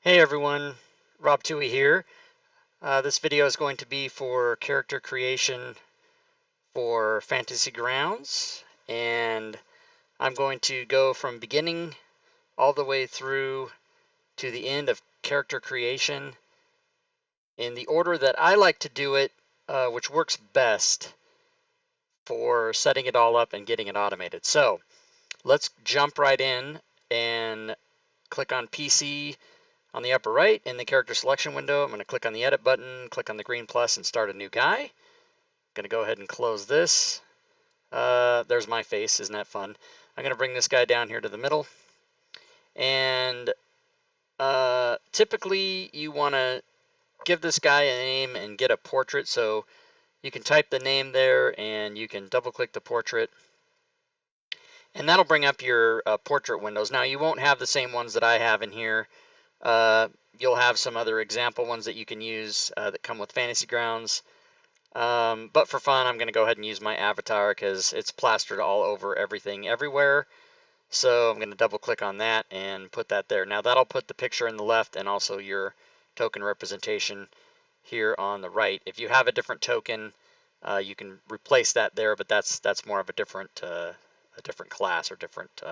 Hey everyone, Rob Toohey here. This video is going to be for character creation for Fantasy Grounds, and I'm going to go from beginning all the way through to the end of character creation in the order that I like to do it, which works best for setting it all up and getting it automated. So let's jump right in and click on PC on the upper right in the character selection window. I'm going to click on the edit button, click on the green plus, and start a new guy. I'm going to go ahead and close this. There's my face. Isn't that fun? I'm going to bring this guy down here to the middle. And typically you want to give this guy a name and get a portrait. So you can type the name there and you can double click the portrait. And that'll bring up your portrait windows. Now you won't have the same ones that I have in here. You'll have some other example ones that you can use that come with Fantasy Grounds. But for fun, I'm going to go ahead and use my avatar because it's plastered all over everything everywhere. So I'm going to double click on that and put that there. Now that'll put the picture in the left and also your token representation here on the right. If you have a different token, you can replace that there, but that's more of a different class or different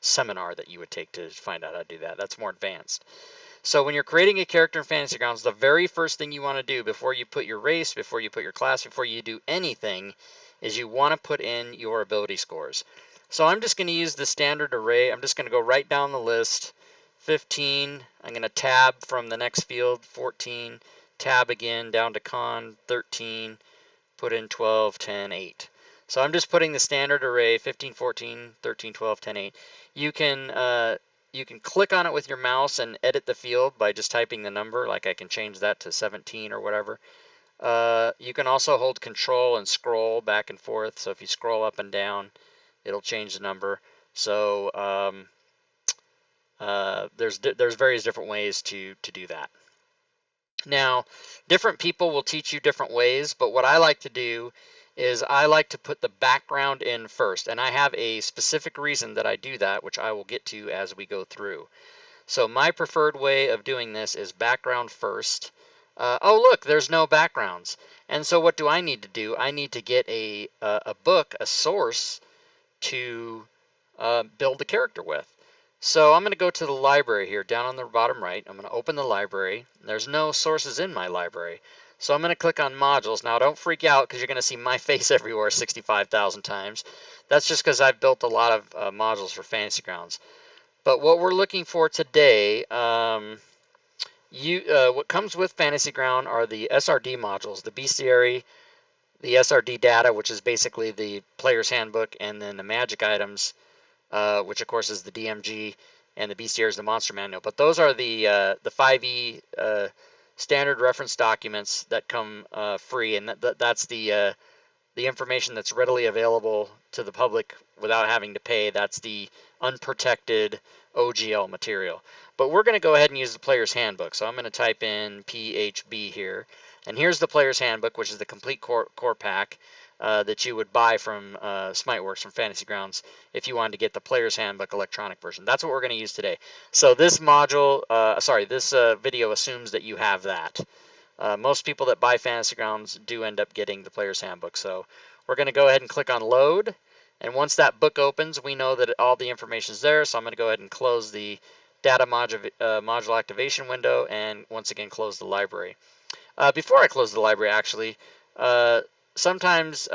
seminar that you would take to find out how to do that. That's more advanced. So when you're creating a character in Fantasy Grounds, the very first thing you want to do before you put your race, before you put your class, before you do anything, is you want to put in your ability scores. So I'm just going to use the standard array. I'm just going to go right down the list. 15. I'm going to tab from the next field. 14. Tab again down to con. 13. Put in 12, 10, 8. So I'm just putting the standard array 15, 14, 13, 12, 10, 8. You can click on it with your mouse and edit the field by just typing the number. Like I can change that to 17 or whatever. You can also hold control and scroll back and forth. So if you scroll up and down, it'll change the number. So there's various different ways to do that. Now, different people will teach you different ways, but what I like to do is I like to put the background in first, and I have a specific reason that I do that, which I will get to as we go through. So my preferred way of doing this is background first. Oh look, there's no backgrounds. And so what do I need to do? I need to get a book, a source, to build the character with. So I'm going to go to the library here, down on the bottom right. I'm going to open the library. There's no sources in my library. So I'm going to click on modules. Now don't freak out because you're going to see my face everywhere 65,000 times. That's just because I've built a lot of modules for Fantasy Grounds. But what we're looking for today, what comes with Fantasy Ground are the Srd modules, the bestiary, the Srd data, which is basically the player's handbook, and then the magic items, which of course is the DMG, and the bestiary is the monster manual. But those are the 5e standard reference documents that come free, and that's the information that's readily available to the public without having to pay. That's the unprotected OGL material. But we're going to go ahead and use the player's handbook. So I'm going to type in PHB here. And here's the player's handbook, which is the complete core pack that you would buy from Smiteworks, from Fantasy Grounds, if you wanted to get the player's handbook electronic version. That's what we're going to use today. So this module, this video assumes that you have that. Most people that buy Fantasy Grounds do end up getting the player's handbook. So we're going to go ahead and click on load. And once that book opens, we know that all the information is there. So I'm going to go ahead and close the data module activation window and once again close the library. Before I close the library, actually, sometimes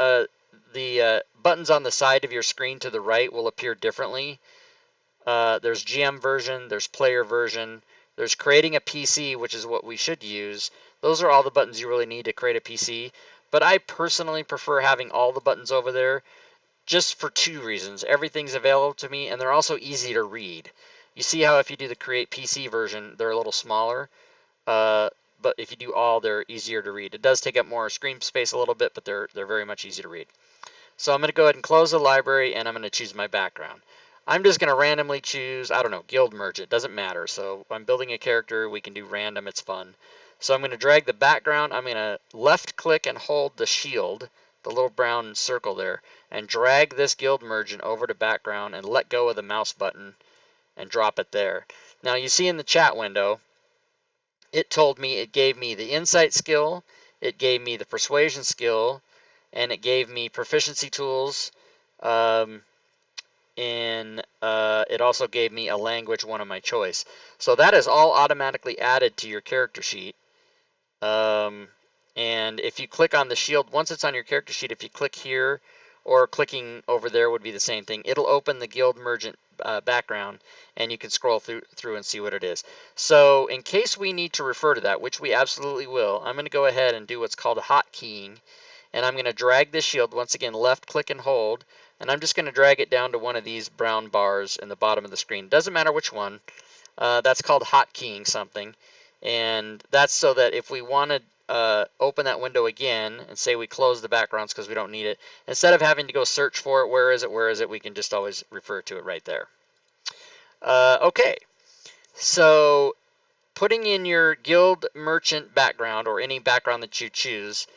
the buttons on the side of your screen to the right will appear differently. There's GM version, there's player version, there's creating a PC, which is what we should use. Those are all the buttons you really need to create a PC. But I personally prefer having all the buttons over there just for two reasons. Everything's available to me, and they're also easy to read. You see how if you do the create PC version, they're a little smaller. But if you do all, they're easier to read. It does take up more screen space a little bit, but they're very much easy to read. So I'm going to go ahead and close the library, and I'm going to choose my background. I'm just going to randomly choose, I don't know, guild merge. It doesn't matter. So if I'm building a character, we can do random. It's fun. So I'm going to drag the background. I'm going to left click and hold the shield, the little brown circle there, and drag this guild merchant over to background and let go of the mouse button and drop it there. Now you see in the chat window, it told me, it gave me the insight skill, it gave me the persuasion skill, and it gave me proficiency tools, and it also gave me a language, one of my choice. So that is all automatically added to your character sheet. And if you click on the shield, once it's on your character sheet, if you click here or clicking over there would be the same thing. It'll open the guild merchant background, and you can scroll through and see what it is. So in case we need to refer to that, which we absolutely will, I'm going to go ahead and do what's called hotkeying, and I'm going to drag this shield, once again left click and hold, and I'm just going to drag it down to one of these brown bars in the bottom of the screen. Doesn't matter which one. That's called hotkeying something, and that's so that if we want to open that window again and say we close the backgrounds because we don't need it, instead of having to go search for it, where is it, we can just always refer to it right there. Okay, so putting in your guild merchant background, or any background that you choose,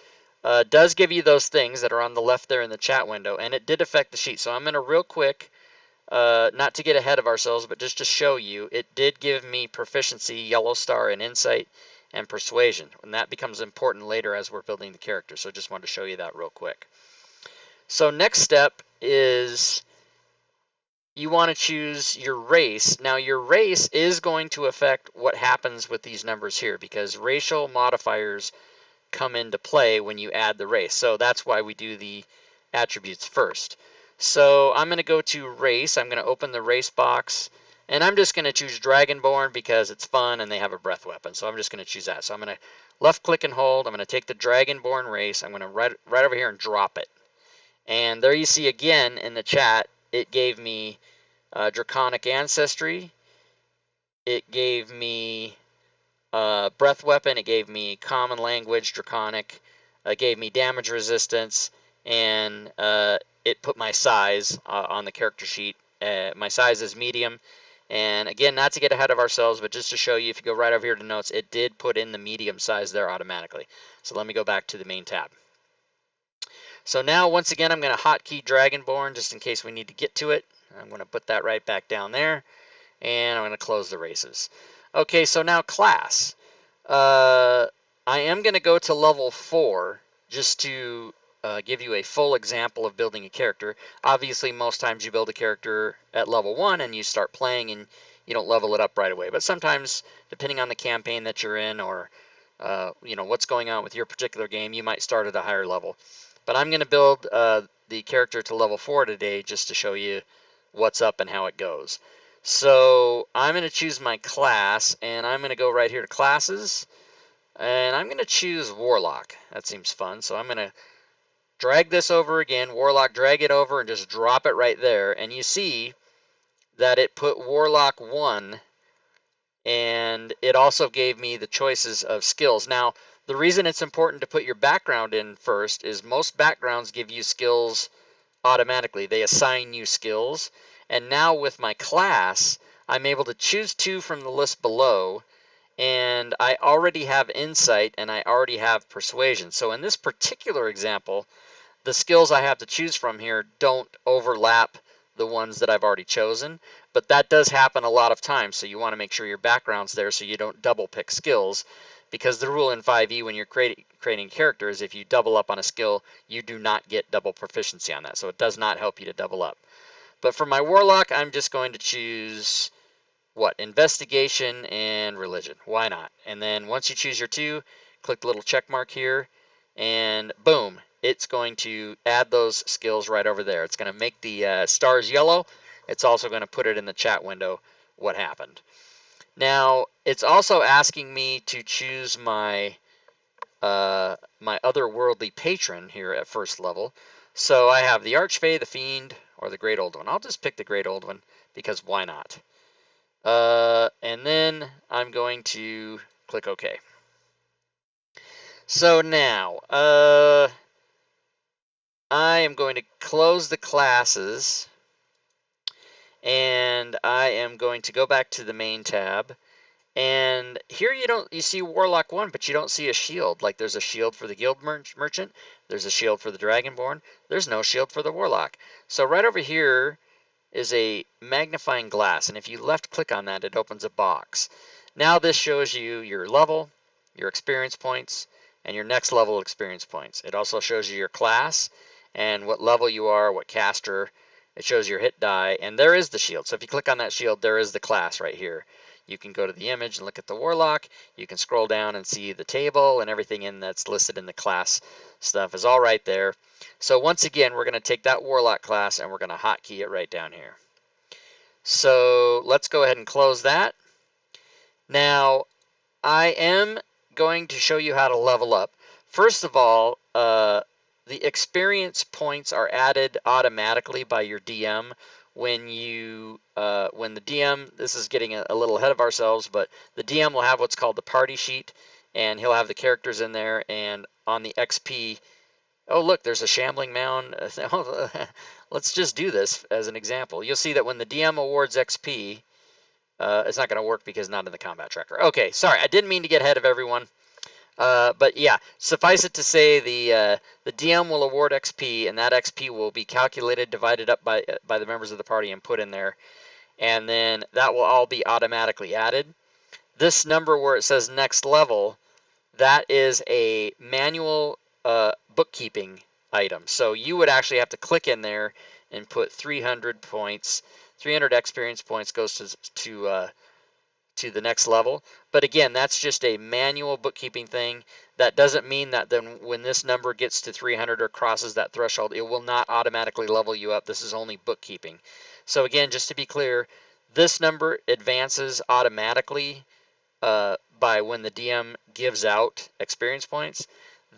does give you those things that are on the left there in the chat window, and it did affect the sheet. So I'm going to real quick, not to get ahead of ourselves, but just to show you, it did give me proficiency, yellow star, and insight, and persuasion, and that becomes important later as we're building the character. So just wanted to show you that real quick. So next step is you want to choose your race. Now your race is going to affect what happens with these numbers here, because racial modifiers come into play when you add the race. So that's why we do the attributes first. So I'm going to go to race. I'm going to open the race box, and I'm just going to choose Dragonborn because it's fun and they have a breath weapon. So I'm just going to choose that. So I'm going to left click and hold. I'm going to take the Dragonborn race. I'm going to right over here and drop it. And there you see again in the chat, it gave me Draconic Ancestry. It gave me breath weapon. It gave me common language, Draconic. It gave me damage resistance, and it put my size on the character sheet. My size is medium, and again, not to get ahead of ourselves, but just to show you, if you go right over here to notes, it did put in the medium size there automatically. So let me go back to the main tab. So now, once again, I'm going to hotkey Dragonborn just in case we need to get to it. I'm going to put that right back down there, and I'm going to close the races. Okay, so now class. I am going to go to level 4 just to give you a full example of building a character. Obviously, most times you build a character at level 1 and you start playing and you don't level it up right away. But sometimes, depending on the campaign that you're in, or you know, what's going on with your particular game, you might start at a higher level. But I'm going to build the character to level 4 today just to show you what's up and how it goes. So I'm going to choose my class, and I'm going to go right here to classes, and I'm going to choose Warlock. That seems fun. So I'm going to drag this over again, Warlock, drag it over, and just drop it right there. And you see that it put Warlock 1, and it also gave me the choices of skills. Now, the reason it's important to put your background in first is most backgrounds give you skills automatically. They assign you skills. And now with my class, I'm able to choose 2 from the list below, and I already have insight and I already have persuasion. So in this particular example, the skills I have to choose from here don't overlap the ones that I've already chosen, but that does happen a lot of times. So you want to make sure your background's there so you don't double pick skills, because the rule in 5e when you're creating characters, if you double up on a skill, you do not get double proficiency on that. So it does not help you to double up. But for my Warlock, I'm just going to choose, what, Investigation and Religion. Why not? And then once you choose your 2, click the little check mark here, and boom, it's going to add those skills right over there. It's going to make the stars yellow. It's also going to put it in the chat window what happened. Now, it's also asking me to choose my my otherworldly patron here at first level. So I have the Archfey, the Fiend, or the Great Old One. I'll just pick the Great Old One because why not? And then I'm going to click OK. So now, I am going to close the classes, and I am going to go back to the main tab. And here you see Warlock 1, but you don't see a shield. Like there's a shield for the Guild Merchant, there's a shield for the Dragonborn, there's no shield for the Warlock. So right over here is a magnifying glass, and if you left click on that, it opens a box. Now this shows you your level, your experience points, and your next level experience points. It also shows you your class and what level you are, what caster. It shows your hit die, and there is the shield. So if you click on that shield, there is the class right here. You can go to the image and look at the Warlock. You can scroll down and see the table, and everything in that's listed in the class stuff is all right there. So once again, we're going to take that Warlock class and we're going to hotkey it right down here. So let's go ahead and close that. Now, I am going to show you how to level up. First of all, the experience points are added automatically by your DM when the DM, this is getting a little ahead of ourselves, but the DM will have what's called the party sheet, and he'll have the characters in there, and on the XP, oh look, there's a shambling mound. Let's just do this as an example. You'll see that when the DM awards XP, it's not going to work because not in the combat tracker. Okay, sorry, I didn't mean to get ahead of everyone. But yeah, suffice it to say the DM will award XP, and that XP will be calculated, divided up by the members of the party and put in there. And then that will all be automatically added. This number where it says next level, that is a manual bookkeeping item. So you would actually have to click in there and put 300 points. 300 experience points goes to the next level. But again, that's just a manual bookkeeping thing. That doesn't mean that then when this number gets to 300 or crosses that threshold, it will not automatically level you up. This is only bookkeeping. So again, just to be clear, this number advances automatically by when the DM gives out experience points.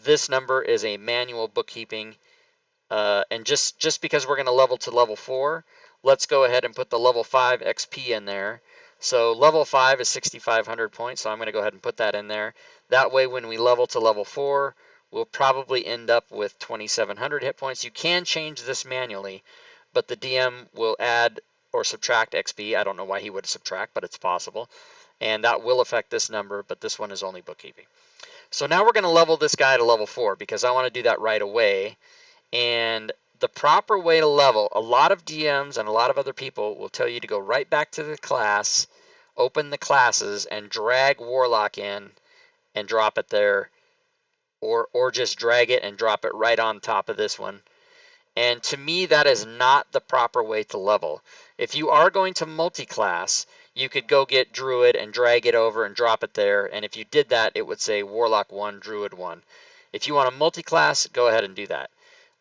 This number is a manual bookkeeping. And just because we're going to level to level 4, let's go ahead and put the level 5 XP in there. So level 5 is 6,500 points, so I'm going to go ahead and put that in there. That way when we level to level 4, we'll probably end up with 2,700 hit points. You can change this manually, but the DM will add or subtract XP. I don't know why he would subtract, but it's possible. And that will affect this number, but this one is only bookkeeping. So now we're going to level this guy to level 4 because I want to do that right away. And the proper way to level, a lot of DMs and a lot of other people will tell you to go right back to the class, open the classes, and drag Warlock in and drop it there, or just drag it and drop it right on top of this one. And to me, that is not the proper way to level. If you are going to multi-class, you could go get Druid and drag it over and drop it there, and if you did that, it would say Warlock 1, Druid 1. If you want to multi-class, go ahead and do that.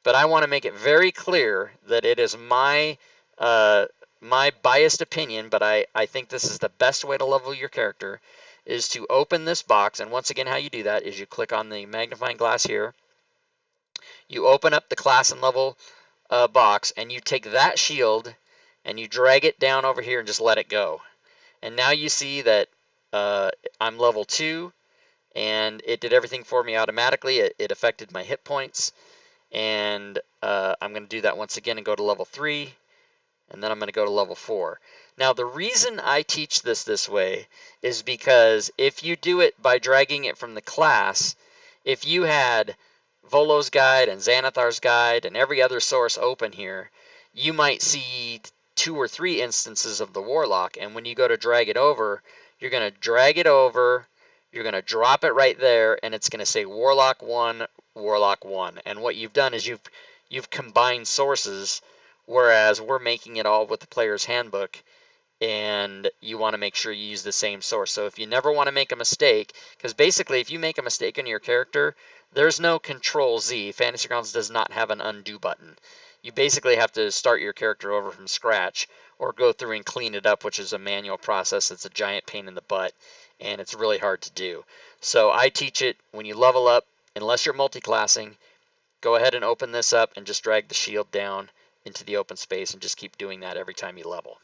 But I want to make it very clear that it is my biased opinion, but I think this is the best way to level your character, is to open this box. And once again, how you do that is you click on the magnifying glass here. You open up the class and level box, and you take that shield and you drag it down over here and just let it go. And now you see that I'm level 2, and it did everything for me automatically. It affected my hit points. And I'm going to do that once again and go to level 3, and then I'm going to go to level 4. Now the reason I teach this way is because if you do it by dragging it from the class, if you had Volo's guide and Xanathar's guide and every other source open here, you might see 2 or 3 instances of the Warlock, and when you go to drag it over, you're going to drag it over, you're going to drop it right there, and it's going to say Warlock 1, Warlock 1. And what you've done is you've combined sources, whereas we're making it all with the player's handbook, and you want to make sure you use the same source. So if you never want to make a mistake, because basically if you make a mistake in your character, there's no Control Z. Fantasy Grounds does not have an undo button. You basically have to start your character over from scratch or go through and clean it up, which is a manual process. It's a giant pain in the butt, and it's really hard to do. So I teach it when you level up, unless you're multi-classing, go ahead and open this up and just drag the shield down into the open space and just keep doing that every time you level.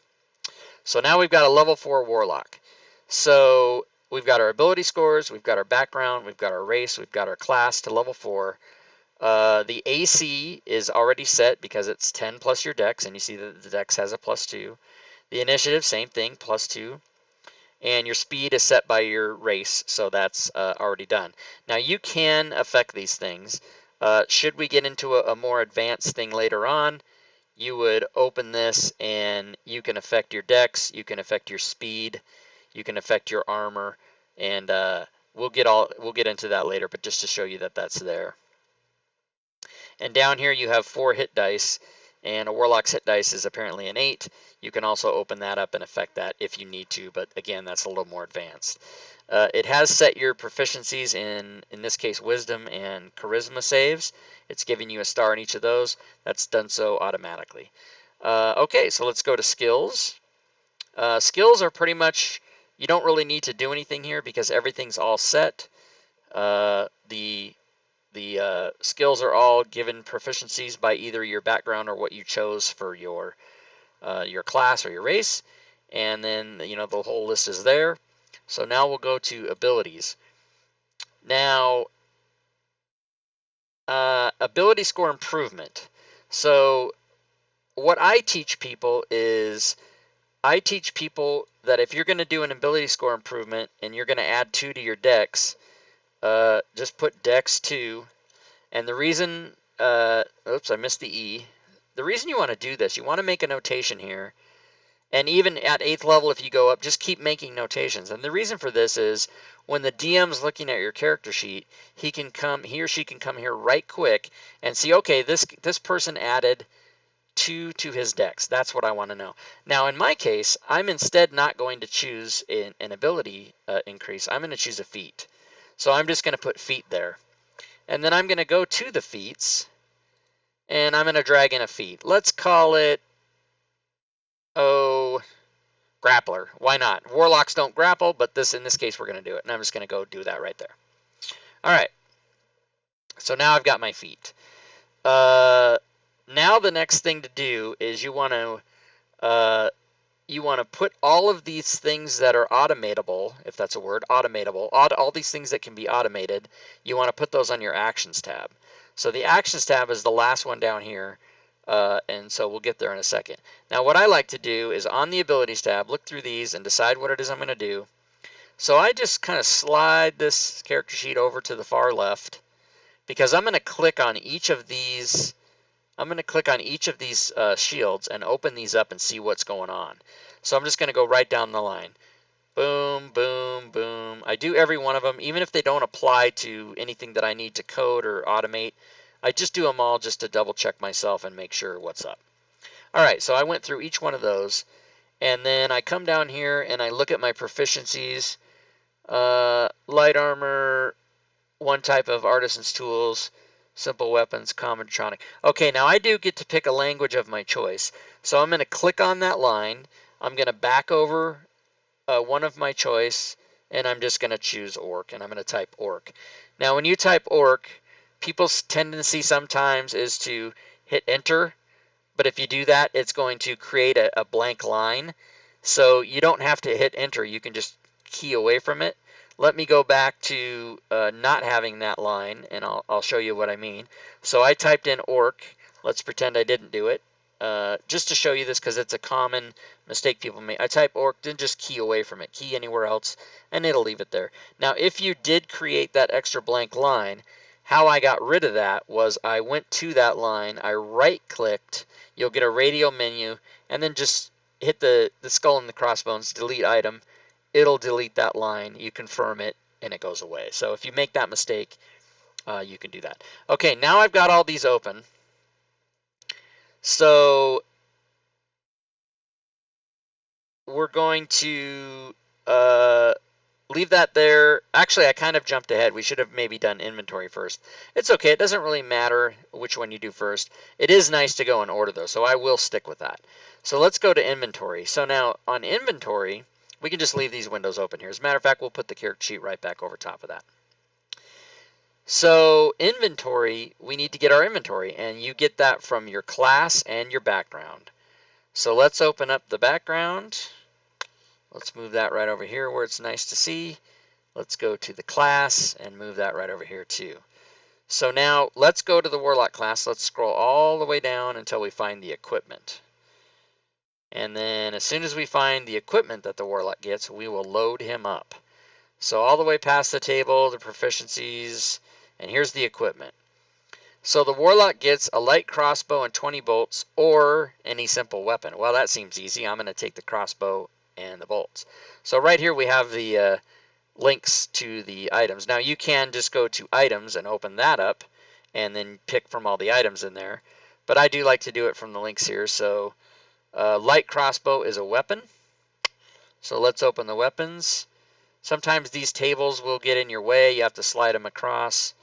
So now we've got a level 4 Warlock. So we've got our ability scores, we've got our background, we've got our race, we've got our class to level 4. The AC is already set because it's 10 plus your dex, and you see that the dex has a +2. The initiative, same thing, +2. And your speed is set by your race, so that's already done. Now you can affect these things. Should we get into a more advanced thing later on, you would open this and you can affect your dex, you can affect your speed, you can affect your armor, and we'll get into that later, but just to show you that that's there. And down here you have 4 hit dice, and a Warlock's hit dice is apparently an 8. You can also open that up and affect that if you need to, but again, that's a little more advanced. It has set your proficiencies in this case, Wisdom and Charisma saves. It's giving you a star in each of those. That's done so automatically. Okay, so let's go to skills. Skills are pretty much, you don't really need to do anything here because everything's all set. The skills are all given proficiencies by either your background or what you chose for your class or your race, and then the whole list is there. So now we'll go to abilities. Now, ability score improvement. So what I teach people is, I teach people that if you're going to do an ability score improvement and you're going to add 2 to your dex, just put dex 2. And the reason, oops, I missed the E. The reason you want to do this, you want to make a notation here. And even at 8th level, if you go up, just keep making notations. And the reason for this is when the DM's looking at your character sheet, he or she can come here right quick and see, okay, this person added 2 to his dex. That's what I want to know. Now, in my case, I'm instead not going to choose an ability increase. I'm going to choose a feat. So I'm just going to put feat there. And then I'm going to go to the feats, and I'm going to drag in a feat. Let's call it, Grappler. Why not? Warlocks don't grapple, but in this case, we're going to do it. And I'm just going to go do that right there. All right. So now I've got my feat. Now the next thing to do is you want to put all of these things that are automatable, if that's a word, automatable, all these things that can be automated, you want to put those on your Actions tab. So the Actions tab is the last one down here, and so we'll get there in a second. Now what I like to do is on the Abilities tab, look through these and decide what it is I'm going to do. So I just kind of slide this character sheet over to the far left, because I'm going to click on each of these shields and open these up and see what's going on. So I'm just going to go right down the line. Boom, boom, boom. I do every one of them, even if they don't apply to anything that I need to code or automate. I just do them all just to double check myself and make sure what's up. All right, so I went through each one of those, and then I come down here and I look at my proficiencies. Light armor, 1 type of Artisans Tools, simple weapons, common Draconic. Okay, now I do get to pick a language of my choice. So I'm going to click on that line. I'm going to back over one of my choice, and I'm just going to choose Orc, and I'm going to type Orc. Now, when you type Orc, people's tendency sometimes is to hit Enter, but if you do that, it's going to create a blank line. So you don't have to hit Enter. You can just key away from it. Let me go back to not having that line, and I'll show you what I mean. So I typed in Orc. Let's pretend I didn't do it. Just to show you this, because it's a common mistake people make. I type Orc, then just key away from it. Key anywhere else, and it'll leave it there. Now, if you did create that extra blank line, how I got rid of that was I went to that line, I right-clicked, you'll get a radio menu, and then just hit the skull and the crossbones, delete item. It'll delete that line, you confirm it, and it goes away. So if you make that mistake, you can do that. Okay, now I've got all these open. So we're going to leave that there. Actually, I kind of jumped ahead. We should have maybe done inventory first. It's okay. It doesn't really matter which one you do first. It is nice to go in order, though, so I will stick with that. So let's go to inventory. So now on inventory, we can just leave these windows open here. As a matter of fact, we'll put the character sheet right back over top of that. So inventory, we need to get our inventory, and you get that from your class and your background. So let's open up the background. Let's move that right over here where it's nice to see. Let's go to the class and move that right over here too. So now let's go to the Warlock class. Let's scroll all the way down until we find the equipment. And then as soon as we find the equipment that the Warlock gets, we will load him up. So all the way past the table, the proficiencies, and here's the equipment. So the Warlock gets a light crossbow and 20 bolts, or any simple weapon. Well, that seems easy. I'm going to take the crossbow and the bolts. So right here we have the links to the items. Now you can just go to items and open that up and then pick from all the items in there, but I do like to do it from the links here. So light crossbow is a weapon, so let's open the weapons. Sometimes these tables will get in your way, you have to slide them across.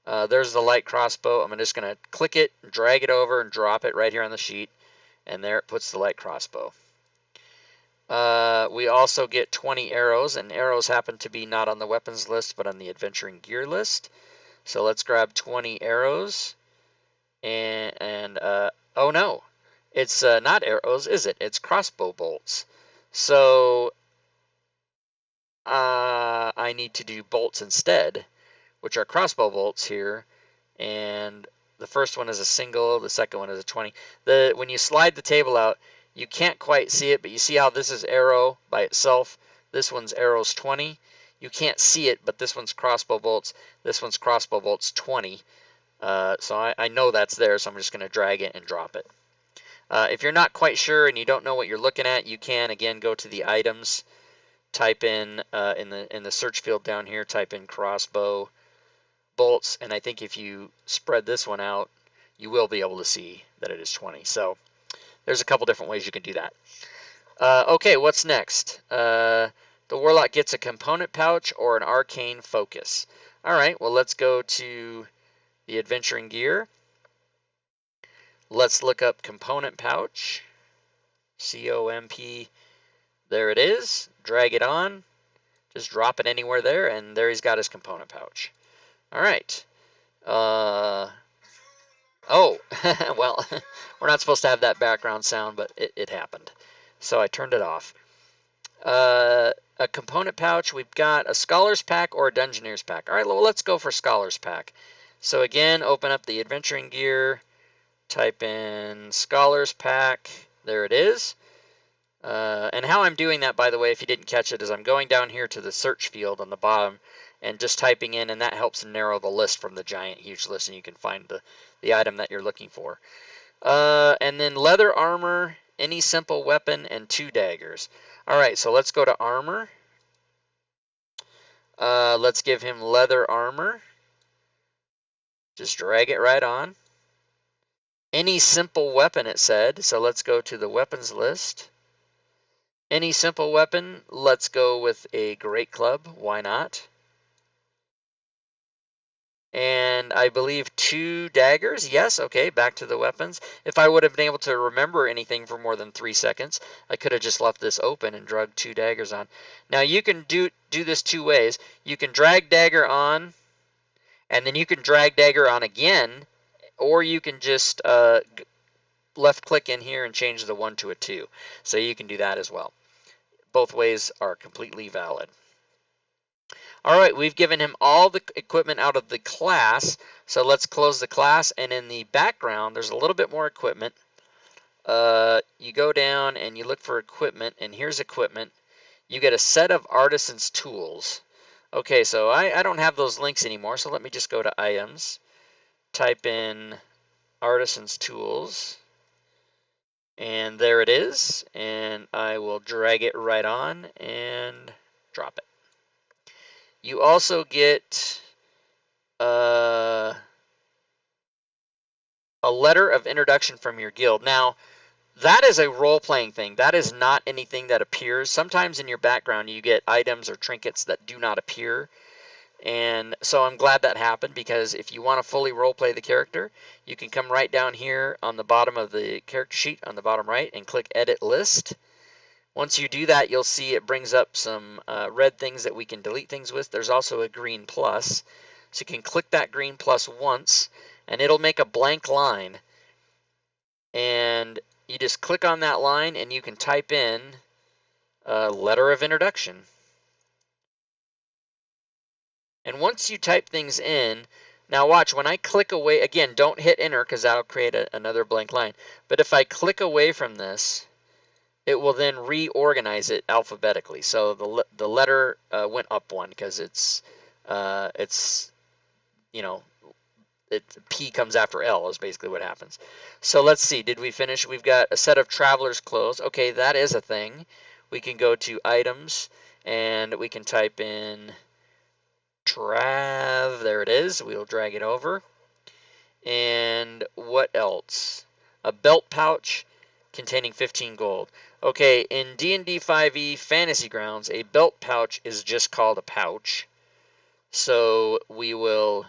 There's the light crossbow. I'm just going to click it, drag it over, and drop it right here on the sheet, and there it puts the light crossbow. We also get 20 arrows, and arrows happen to be not on the weapons list, but on the adventuring gear list. So let's grab 20 arrows, and oh no, it's not arrows, is it? It's crossbow bolts. So I need to do bolts instead, which are crossbow bolts here, and the first one is a single, the second one is a 20. When you slide the table out, you can't quite see it, but you see how this is arrow by itself. This one's arrows 20. You can't see it, but this one's crossbow bolts. This one's crossbow bolts 20. So I know that's there, so I'm just going to drag it and drop it. If you're not quite sure and you don't know what you're looking at, you can again go to the items, type in the search field down here, type in crossbow bolts, and I think if you spread this one out, you will be able to see that it is 20. So there's a couple different ways you can do that. Okay, what's next? The Warlock gets a component pouch or an arcane focus. All right, well, let's go to the adventuring gear. Let's look up component pouch. COMP. There it is. Drag it on. Just drop it anywhere there, and there he's got his component pouch. All right. Oh, well, we're not supposed to have that background sound, but it happened. So I turned it off. A component pouch, we've got a Scholar's Pack or a Dungeoneer's Pack. All right, well, let's go for Scholar's Pack. So again, open up the adventuring gear, type in Scholar's Pack. There it is. And how I'm doing that, by the way, if you didn't catch it, is I'm going down here to the search field on the bottom and just typing in, and that helps narrow the list from the giant, huge list, and you can find the item that you're looking for. And then leather armor, any simple weapon, and 2 daggers. All right, so let's go to armor. Let's give him leather armor. Just drag it right on. Any simple weapon, it said, so let's go to the weapons list. Any simple weapon, let's go with a great club. Why not? And I believe 2 daggers. Yes, okay, back to the weapons. If I would have been able to remember anything for more than 3 seconds, I could have just left this open and dragged 2 daggers on. Now you can do this 2 ways. You can drag dagger on, and then you can drag dagger on again, or you can just left click in here and change the 1 to a 2. So you can do that as well. Both ways are completely valid. All right, we've given him all the equipment out of the class, so let's close the class, and in the background, there's a little bit more equipment. You go down and you look for equipment, and here's equipment. You get a set of Artisans Tools. Okay, so I don't have those links anymore, so let me just go to items, type in Artisans Tools, and there it is, and I will drag it right on and drop it. You also get a letter of introduction from your guild. Now, that is a role-playing thing. That is not anything that appears. Sometimes in your background you get items or trinkets that do not appear. And so I'm glad that happened, because if you want to fully role-play the character, you can come right down here on the bottom of the character sheet on the bottom right and click Edit List. Once you do that, you'll see it brings up some red things that we can delete things with. There's also a green plus. So you can click that green plus once, and it'll make a blank line. And you just click on that line, and you can type in a letter of introduction. And once you type things in, now watch, when I click away, again, don't hit enter because that'll create another blank line. But if I click away from this, it will then reorganize it alphabetically. So the letter went up 1 because it's you know, P comes after L is basically what happens. So let's see, did we finish? We've got a set of traveler's clothes. Okay, that is a thing. We can go to items, and we can type in Trav. There it is. We'll drag it over. And what else? A belt pouch containing 15 gold. Okay, in D&D 5e Fantasy Grounds, a belt pouch is just called a pouch. So we will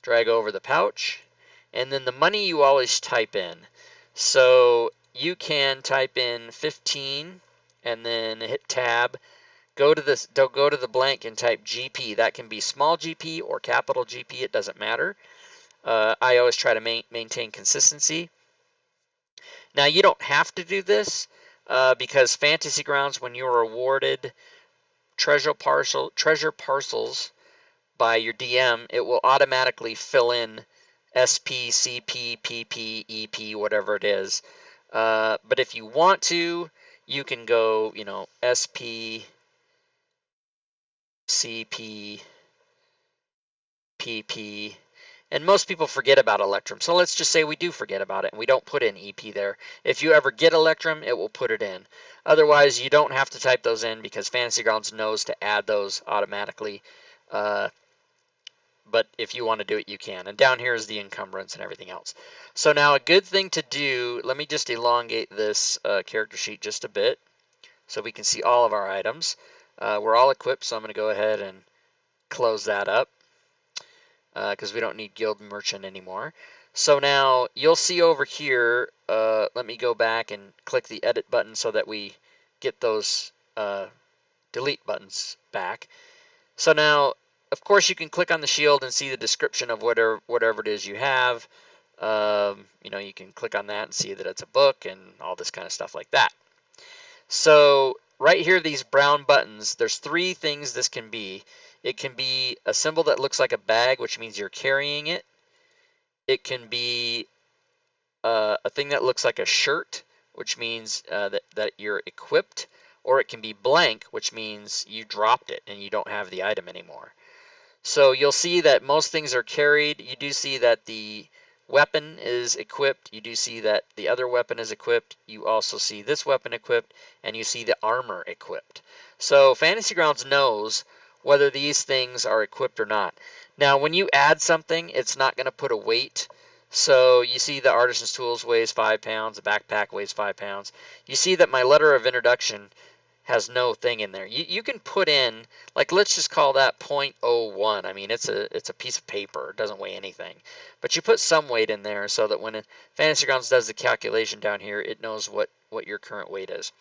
drag over the pouch, and then the money you always type in. So you can type in 15 and then hit tab. Go to the blank and type GP. That can be small GP or capital GP. It doesn't matter. I always try to maintain consistency. Now you don't have to do this because Fantasy Grounds, when you're awarded treasure parcels by your DM, it will automatically fill in SP, CP, PP, EP, whatever it is. But if you want to, you can go, SP, CP, PP, and most people forget about Electrum. So let's just say we do forget about it and we don't put in EP there. If you ever get Electrum, it will put it in. Otherwise, you don't have to type those in because Fantasy Grounds knows to add those automatically. But if you want to do it, you can. And down here is the encumbrance and everything else. So now a good thing to do, let me just elongate this character sheet just a bit so we can see all of our items. We're all equipped, so I'm going to go ahead and close that up because we don't need Guild Merchant anymore. So now you'll see over here, let me go back and click the edit button so that we get those delete buttons back. So now, of course, you can click on the shield and see the description of whatever it is you have. You can click on that and see that it's a book and all this kind of stuff like that. So right here, these brown buttons, there's three things this can be. It can be a symbol that looks like a bag, which means you're carrying it. It can be a thing that looks like a shirt, which means that you're equipped. Or it can be blank, which means you dropped it and you don't have the item anymore. So you'll see that most things are carried. You do see that the weapon is equipped. You do see that the other weapon is equipped. You also see this weapon equipped, and you see the armor equipped. So Fantasy Grounds knows whether these things are equipped or not. Now, when you add something, it's not going to put a weight. So you see the Artisans Tools weighs 5 pounds, the backpack weighs 5 pounds. You see that my letter of introduction has no thing in there. You can put in, like, let's just call that 0.01. I mean, it's a piece of paper. It doesn't weigh anything. But you put some weight in there so that when Fantasy Grounds does the calculation down here, it knows what your current weight is.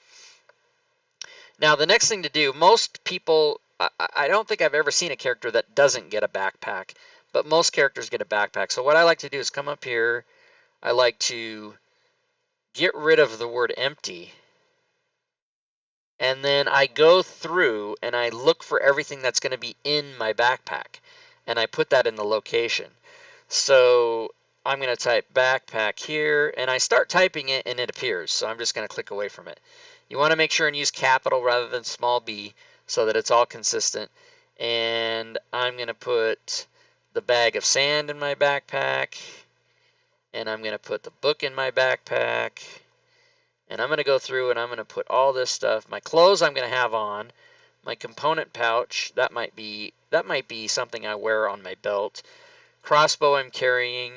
Now, the next thing to do, most people, I don't think I've ever seen a character that doesn't get a backpack, but most characters get a backpack. So what I like to do is come up here. I like to get rid of the word empty. And then I go through and I look for everything that's going to be in my backpack. And I put that in the location. So I'm going to type backpack here. And I start typing it and it appears. So I'm just going to click away from it. You want to make sure and use capital rather than small b so that it's all consistent. And I'm going to put the bag of sand in my backpack. And I'm going to put the book in my backpack. And I'm going to go through and I'm going to put all this stuff. My clothes I'm going to have on. My component pouch, that might be something I wear on my belt. Crossbow I'm carrying.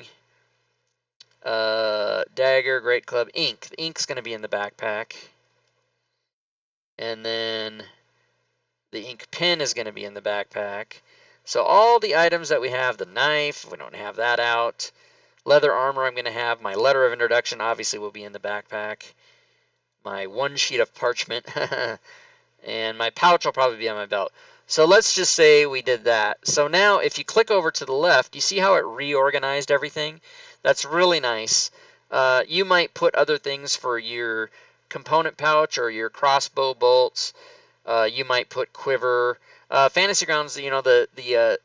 Dagger, great club, ink. The ink's going to be in the backpack. And then the ink pen is going to be in the backpack. So all the items that we have, the knife, we don't have that out. Leather armor I'm going to have. My letter of introduction obviously will be in the backpack. My one sheet of parchment, and my pouch will probably be on my belt. So let's just say we did that. So now if you click over to the left, you see how it reorganized everything? That's really nice. You might put other things for your component pouch or your crossbow bolts. You might put quiver. Fantasy Grounds, the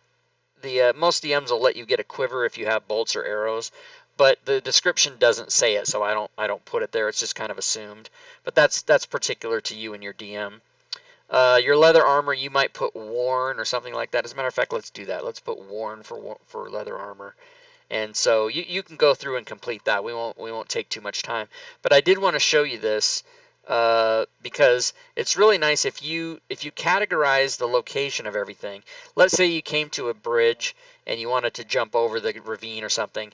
most DMs will let you get a quiver if you have bolts or arrows. But the description doesn't say it, so I don't put it there. It's just kind of assumed. But that's particular to you and your DM. Your leather armor, you might put worn or something like that. As a matter of fact, let's do that. Let's put worn for leather armor. And so you can go through and complete that. We won't take too much time. But I did want to show you this because it's really nice if you categorize the location of everything. Let's say you came to a bridge and you wanted to jump over the ravine or something,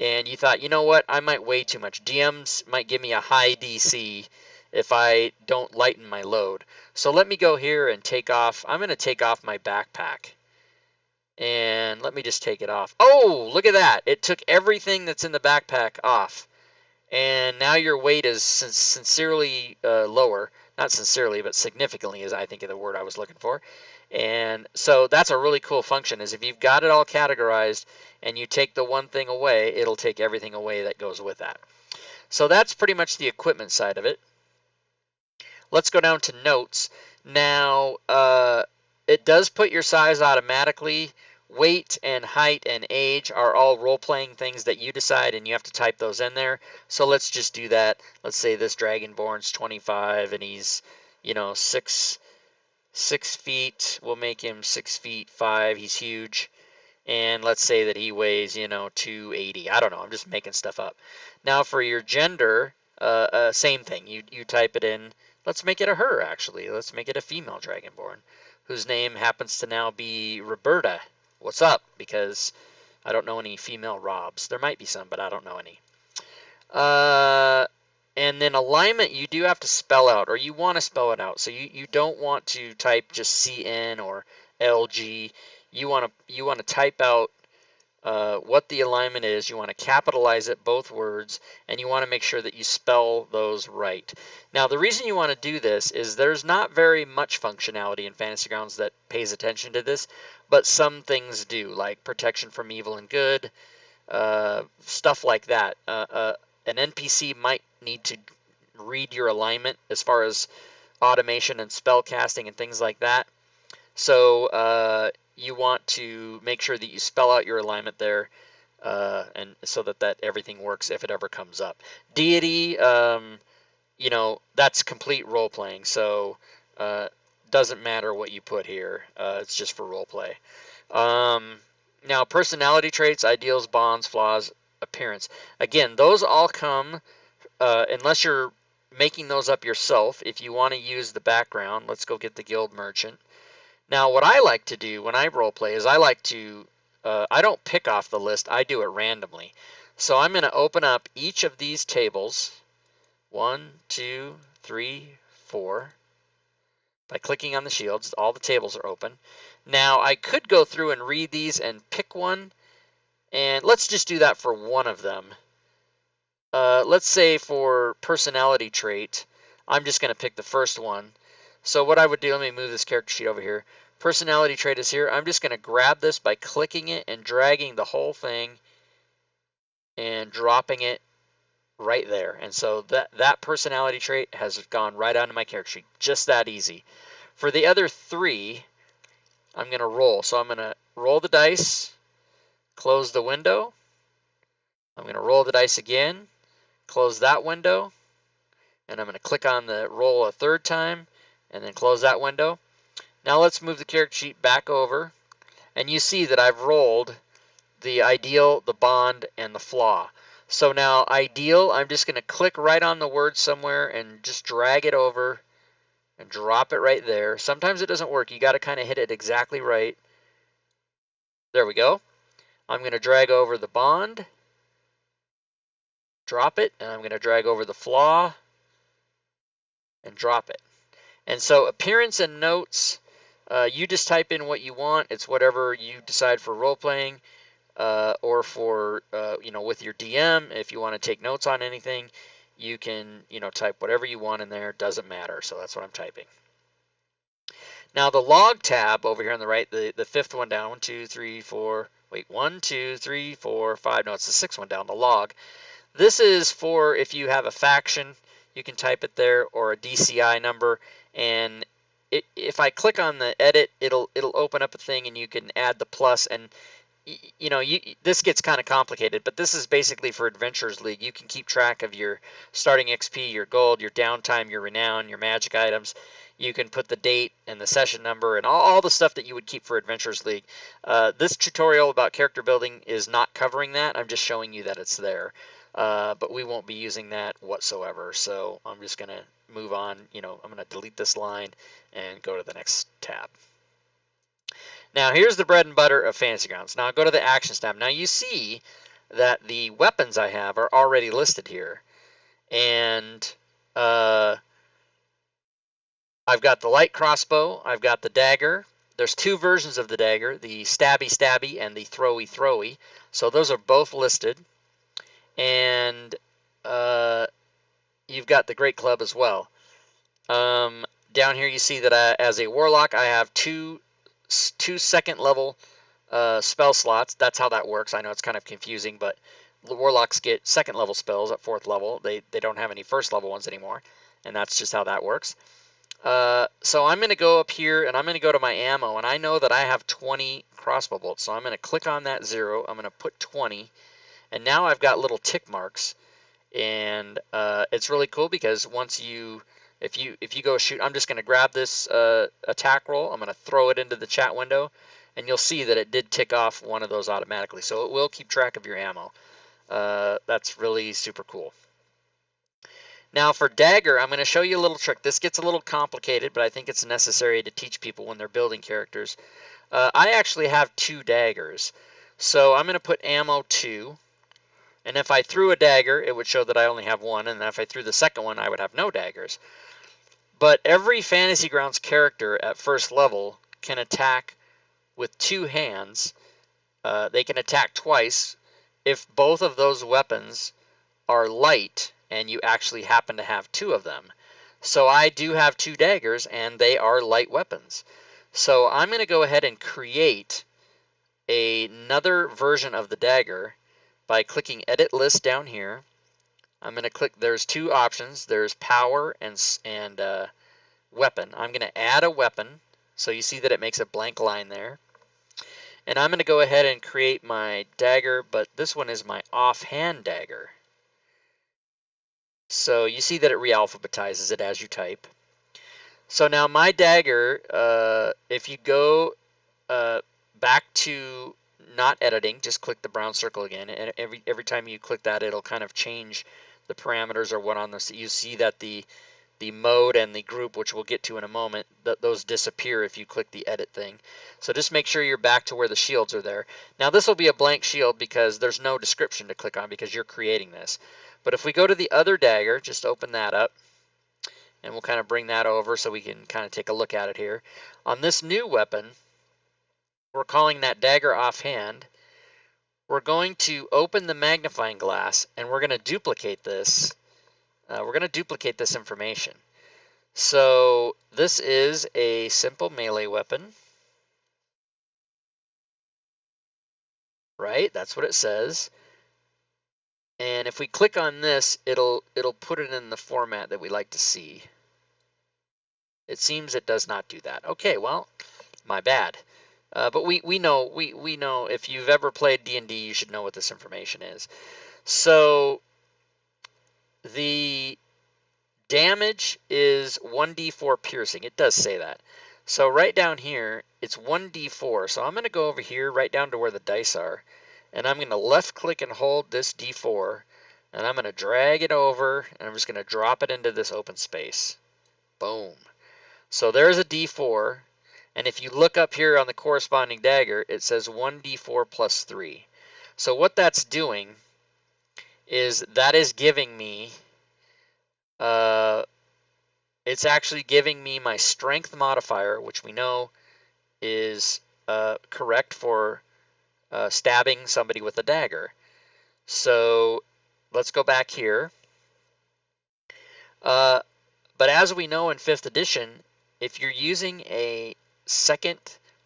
and you thought, you know what, I might weigh too much. DMs might give me a high DC if I don't lighten my load. So let me go here and take off. I'm going to take off my backpack. And let me just take it off. Oh, look at that. It took everything that's in the backpack off. And now your weight is sincerely lower. Not sincerely, but significantly is, I think, the word I was looking for. And so that's a really cool function, is if you've got it all categorized and you take the one thing away, it'll take everything away that goes with that. So that's pretty much the equipment side of it. Let's go down to notes. Now, it does put your size automatically. Weight and height and age are all role-playing things that you decide, and you have to type those in there. So let's just do that. Let's say this Dragonborn's 25, and he's, you know, 6 feet. We'll make him 6 feet 5. He's huge. And let's say that he weighs, you know, 280. I don't know. I'm just making stuff up. Now for your gender, same thing. You type it in. Let's make it a her, actually. Let's make it a female Dragonborn, whose name happens to now be Roberta. What's up? Because I don't know any female Robs. There might be some, but I don't know any. And then alignment, you do have to spell out, or you want to spell it out. So you don't want to type just CN or LG. You want to type out what the alignment is. You want to capitalize it, both words, and you want to make sure that you spell those right. Now, the reason you want to do this is there's not very much functionality in Fantasy Grounds that pays attention to this, but some things do, like protection from evil and good, stuff like that. An NPC might need to read your alignment as far as automation and spell casting and things like that. So you want to make sure that you spell out your alignment there, and so that everything works if it ever comes up. Deity, you know, that's complete role playing, so doesn't matter what you put here. It's just for role play. Now, personality traits, ideals, bonds, flaws, appearance. Again, those all come unless you're making those up yourself. If you want to use the background, let's go get the guild merchant. Now, what I like to do when I roleplay is I like to, I don't pick off the list, I do it randomly. So I'm going to open up each of these tables, 1, 2, 3, 4, by clicking on the shields. All the tables are open. Now, I could go through and read these and pick one, and let's just do that for one of them. Let's say for personality trait, I'm just going to pick the first one. So what I would do, let me move this character sheet over here. Personality trait is here. I'm just going to grab this by clicking it and dragging the whole thing and dropping it right there. And so that personality trait has gone right onto my character sheet. Just that easy. For the other 3, I'm going to roll. So I'm going to roll the dice, close the window. I'm going to roll the dice again, close that window, and I'm going to click on the roll a 3rd time, and then close that window. Now let's move the character sheet back over, and you see that I've rolled the ideal, the bond, and the flaw. So now ideal, I'm just going to click right on the word somewhere and just drag it over and drop it right there. Sometimes it doesn't work. You got to kind of hit it exactly right. There we go. I'm going to drag over the bond, drop it, and I'm going to drag over the flaw and drop it. And so appearance and notes, you just type in what you want. It's whatever you decide for role-playing, or for, you know, with your DM. If you want to take notes on anything, you can, you know, type whatever you want in there. Doesn't matter. So that's what I'm typing. Now the log tab over here on the right, the 5th one down, 1, 2, 3, 4, wait, 1, 2, 3, 4, 5, no, it's the 6th one down, the log. This is for if you have a faction, you can type it there, or a DCI number, and if I click on the edit, it'll open up a thing, and you can add the plus, and you know, this gets kind of complicated, but this is basically for Adventurers League. You can keep track of your starting XP, your gold, your downtime, your renown, your magic items. You can put the date and the session number and all the stuff that you would keep for Adventurers League. This tutorial about character building is not covering that. I'm just showing you that it's there. But we won't be using that whatsoever. So I'm just going to move on. You know, I'm going to delete this line and go to the next tab. Now here's the bread and butter of Fantasy Grounds. Now I'll go to the Actions tab. Now you see that the weapons I have are already listed here. And I've got the light crossbow, I've got the dagger. There's two versions of the dagger, the stabby stabby and the throwy throwy. So those are both listed. And you've got the great club as well. Down here you see that as a warlock I have two second level spell slots. That's how that works. I know it's kind of confusing, but the warlocks get second level spells at 4th level. They don't have any first level ones anymore, and that's just how that works. So I'm going to go up here and I'm going to go to my ammo, and I know that I have 20 crossbow bolts. So I'm going to click on that 0. I'm going to put 20, and now I've got little tick marks, and it's really cool because once you if you go shoot, I'm just going to grab this attack roll. I'm going to throw it into the chat window, and you'll see that it did tick off one of those automatically. So it will keep track of your ammo. That's really super cool. Now for dagger, I'm going to show you a little trick. This gets a little complicated, but I think it's necessary to teach people when they're building characters. I actually have 2 daggers. So I'm going to put ammo 2. And if I threw a dagger, it would show that I only have 1. And if I threw the second one, I would have no daggers. But every Fantasy Grounds character at 1st level can attack with 2 hands. They can attack twice if both of those weapons are light and you actually happen to have 2 of them. So I do have 2 daggers and they are light weapons. So I'm going to go ahead and create another version of the dagger by clicking Edit List down here. I'm going to click, there's 2 options. There's Power and Weapon. I'm going to add a weapon. So you see that it makes a blank line there. And I'm going to go ahead and create my dagger, but this one is my offhand dagger. So you see that it realphabetizes it as you type. So now my dagger, if you go back to not editing, just click the brown circle again, and every time you click that, it'll kind of change the parameters or what on this. You see that the mode and the group, which we'll get to in a moment, those disappear if you click the edit thing. So just make sure you're back to where the shields are there. Now this will be a blank shield because there's no description to click on because you're creating this. But if we go to the other dagger, just open that up, and we'll kind of bring that over so we can kind of take a look at it here. On this new weapon, we're calling that dagger offhand. We're going to open the magnifying glass, and we're going to duplicate this. We're going to duplicate this information. So this is a simple melee weapon, right? That's what it says. And if we click on this, it'll put it in the format that we like to see. It seems it does not do that. Okay, well, my bad. But we know if you've ever played D&D, you should know what this information is. So the damage is 1d4 piercing. It does say that. So right down here, it's 1d4. So I'm going to go over here right down to where the dice are, and I'm going to left click and hold this d4, and I'm going to drag it over, and I'm just going to drop it into this open space. Boom. So there's a d4, and if you look up here on the corresponding dagger, it says 1d4 plus 3. So what that's doing is that is giving me it's actually giving me my strength modifier, which we know is correct for stabbing somebody with a dagger. So let's go back here. But as we know in 5th edition, if you're using a second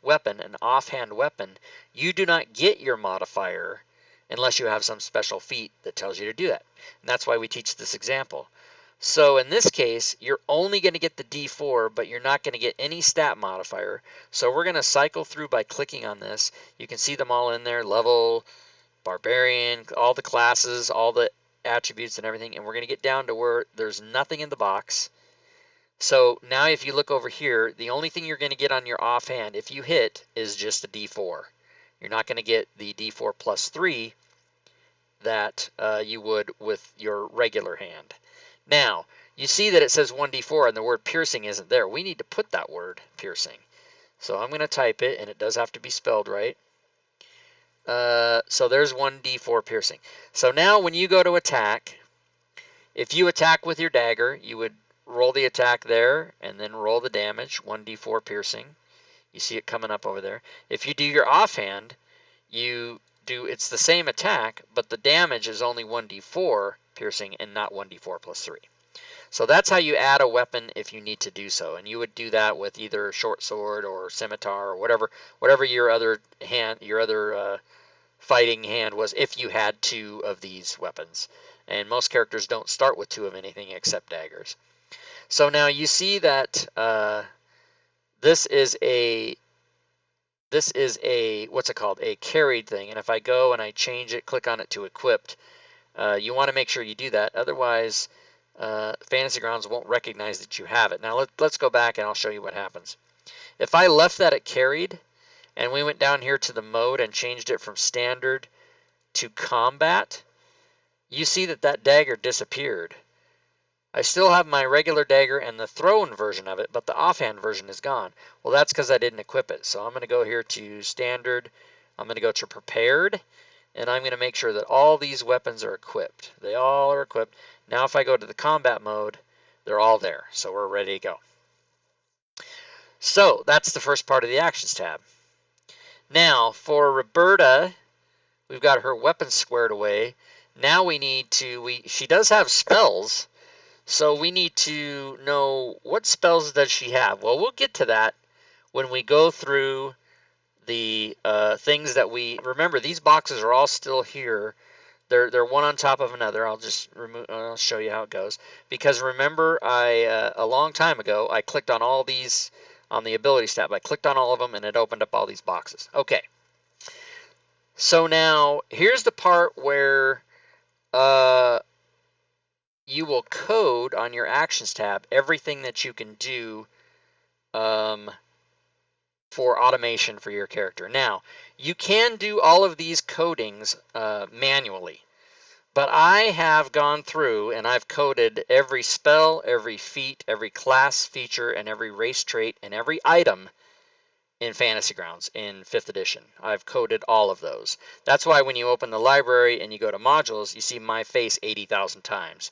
weapon, an offhand weapon, you do not get your modifier unless you have some special feat that tells you to do that. And that's why we teach this example. So in this case, you're only going to get the D4, but you're not going to get any stat modifier. So we're going to cycle through by clicking on this. You can see them all in there, level, barbarian, all the classes, all the attributes and everything. And we're going to get down to where there's nothing in the box. So now if you look over here, the only thing you're going to get on your offhand, if you hit, is just a D4. You're not going to get the D4 plus 3 that you would with your regular hand. Now, you see that it says 1d4 and the word piercing isn't there. We need to put that word piercing. So I'm going to type it, and it does have to be spelled right. So there's 1d4 piercing. So now when you go to attack, if you attack with your dagger, you would roll the attack there and then roll the damage, 1d4 piercing. You see it coming up over there. If you do your offhand, it's the same attack, but the damage is only 1d4 piercing and not 1d4 plus 3. So that's how you add a weapon if you need to do so, and you would do that with either short sword or scimitar or whatever your other fighting hand was, if you had 2 of these weapons. And most characters don't start with 2 of anything except daggers. So now you see that this is a what's it called? A carried thing. And if I go and I change it, click on it to equipped, you want to make sure you do that. Otherwise, Fantasy Grounds won't recognize that you have it. Now let's go back and I'll show you what happens. If I left that at carried and we went down here to the mode and changed it from standard to combat, you see that dagger disappeared. I still have my regular dagger and the thrown version of it, but the offhand version is gone. Well, that's because I didn't equip it. So I'm going to go here to standard. I'm going to go to prepared, and I'm going to make sure that all these weapons are equipped. They all are equipped. Now if I go to the combat mode, they're all there. So we're ready to go. So that's the first part of the actions tab. Now for Roberta, we've got her weapons squared away. Now we need to, she does have spells, so we need to know what spells does she have. Well, we'll get to that when we go through the things that remember, these boxes are all still here. They're one on top of another. I'll show you how it goes. Because remember, a long time ago, I clicked on all these on the abilities tab. I clicked on all of them and it opened up all these boxes. Okay. So now here's the part where you will code on your actions tab everything that you can do for automation for your character. Now, you can do all of these codings manually, but I have gone through and I've coded every spell, every feat, every class feature, and every race trait, and every item in Fantasy Grounds in 5th edition. I've coded all of those. That's why when you open the library and you go to modules, you see my face 80,000 times.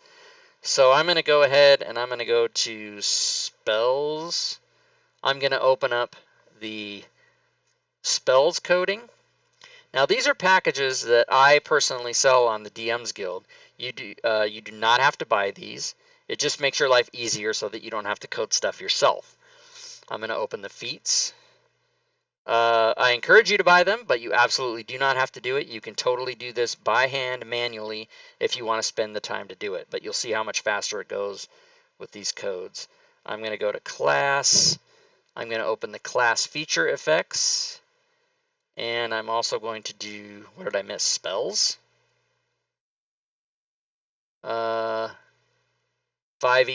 So I'm going to go ahead and I'm going to go to spells. I'm going to open up the spells coding. Now these are packages that I personally sell on the DM's Guild. You do not have to buy these. It just makes your life easier so that you don't have to code stuff yourself. I'm going to open the feats. I encourage you to buy them, but you absolutely do not have to do it. You can totally do this by hand, manually, if you want to spend the time to do it. But you'll see how much faster it goes with these codes. I'm going to go to class. I'm going to open the class feature effects. And I'm also going to do, what did I miss? Spells? 5e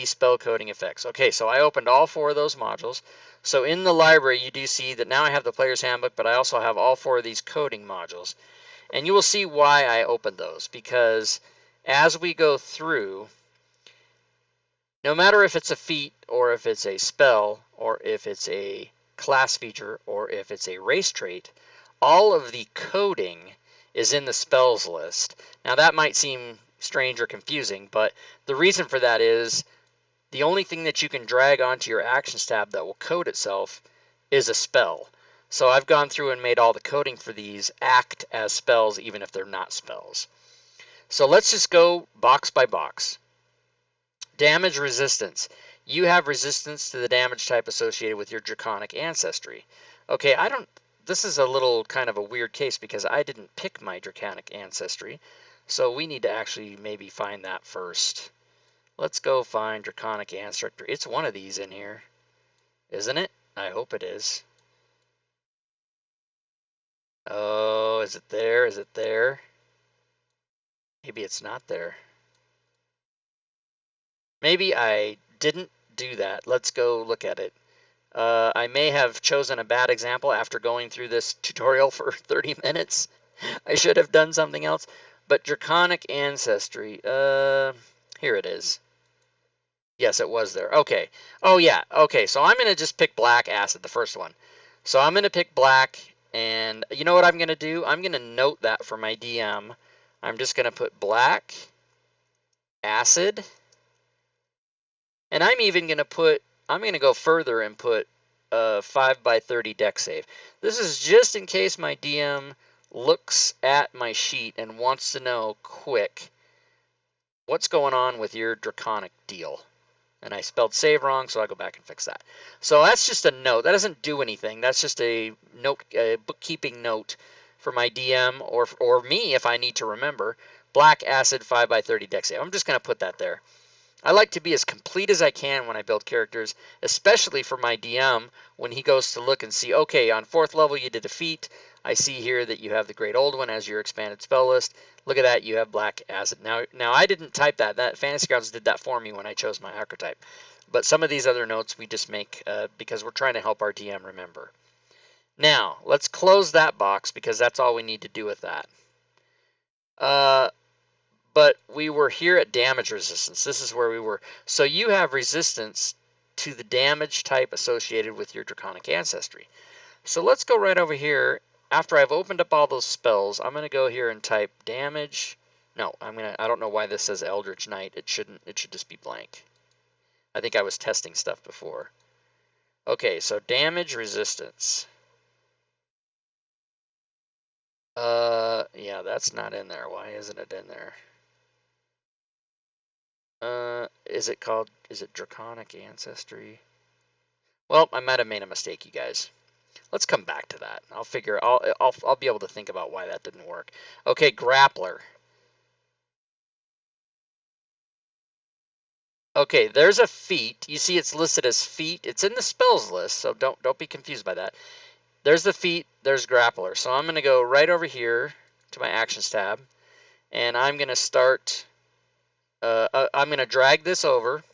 spell coding effects. Okay, so I opened all 4 of those modules. So in the library, you do see that now I have the player's handbook, but I also have all 4 of these coding modules. And you will see why I opened those, because as we go through, no matter if it's a feat or if it's a spell or if it's a class feature or if it's a race trait, all of the coding is in the spells list. Now that might seem strange or confusing, but the reason for that is the only thing that you can drag onto your actions tab that will code itself is a spell. So I've gone through and made all the coding for these act as spells even if they're not spells. So let's just go box by box. Damage resistance. You have resistance to the damage type associated with your Draconic Ancestry. Okay, this is a little kind of a weird case because I didn't pick my Draconic Ancestry. So we need to actually maybe find that first. Let's go find Draconic Ancestry. It's one of these in here, isn't it? I hope it is. Oh, is it there? Is it there? Maybe it's not there. Maybe I didn't do that. Let's go look at it. I may have chosen a bad example after going through this tutorial for 30 minutes. I should have done something else. But Draconic Ancestry, here it is. Yes, it was there. Okay. Oh, yeah. Okay, so I'm going to just pick black acid, the first one. So I'm going to pick black, and you know what I'm going to do? I'm going to note that for my DM. I'm just going to put black acid, and I'm even going to put, I'm going to go further and put 5x30 deck save. This is just in case my DM looks at my sheet and wants to know quick what's going on with your Draconic deal. And I spelled save wrong, so I'll go back and fix that. So that's just a note. That doesn't do anything. That's just a note, a bookkeeping note for my DM or me if I need to remember. Black acid 5x30 deck save. I'm just going to put that there. I like to be as complete as I can when I build characters, especially for my DM when he goes to look and see, okay, on 4th level you did a feat. I see here that you have the Great Old One as your expanded spell list. Look at that, you have black acid. Now I didn't type that. That Fantasy Grounds did that for me when I chose my archetype. But some of these other notes we just make because we're trying to help our DM remember. Now, let's close that box because that's all we need to do with that. But we were here at damage resistance. This is where we were. So you have resistance to the damage type associated with your Draconic Ancestry. So let's go right over here. After I've opened up all those spells, I'm going to go here and type damage. No, I don't know why this says Eldridge Knight. It should just be blank. I think I was testing stuff before. Okay, so damage resistance. Yeah, that's not in there. Why isn't it in there? Is it Draconic Ancestry? Well, I might have made a mistake, you guys. Let's come back to that. I'll be able to think about why that didn't work. Okay, Grappler. Okay, there's a feat. You see it's listed as feat. It's in the spells list, so don't be confused by that. There's the feat, there's Grappler. So I'm going to go right over here to my Actions tab, and I'm going to start I'm going to drag this over.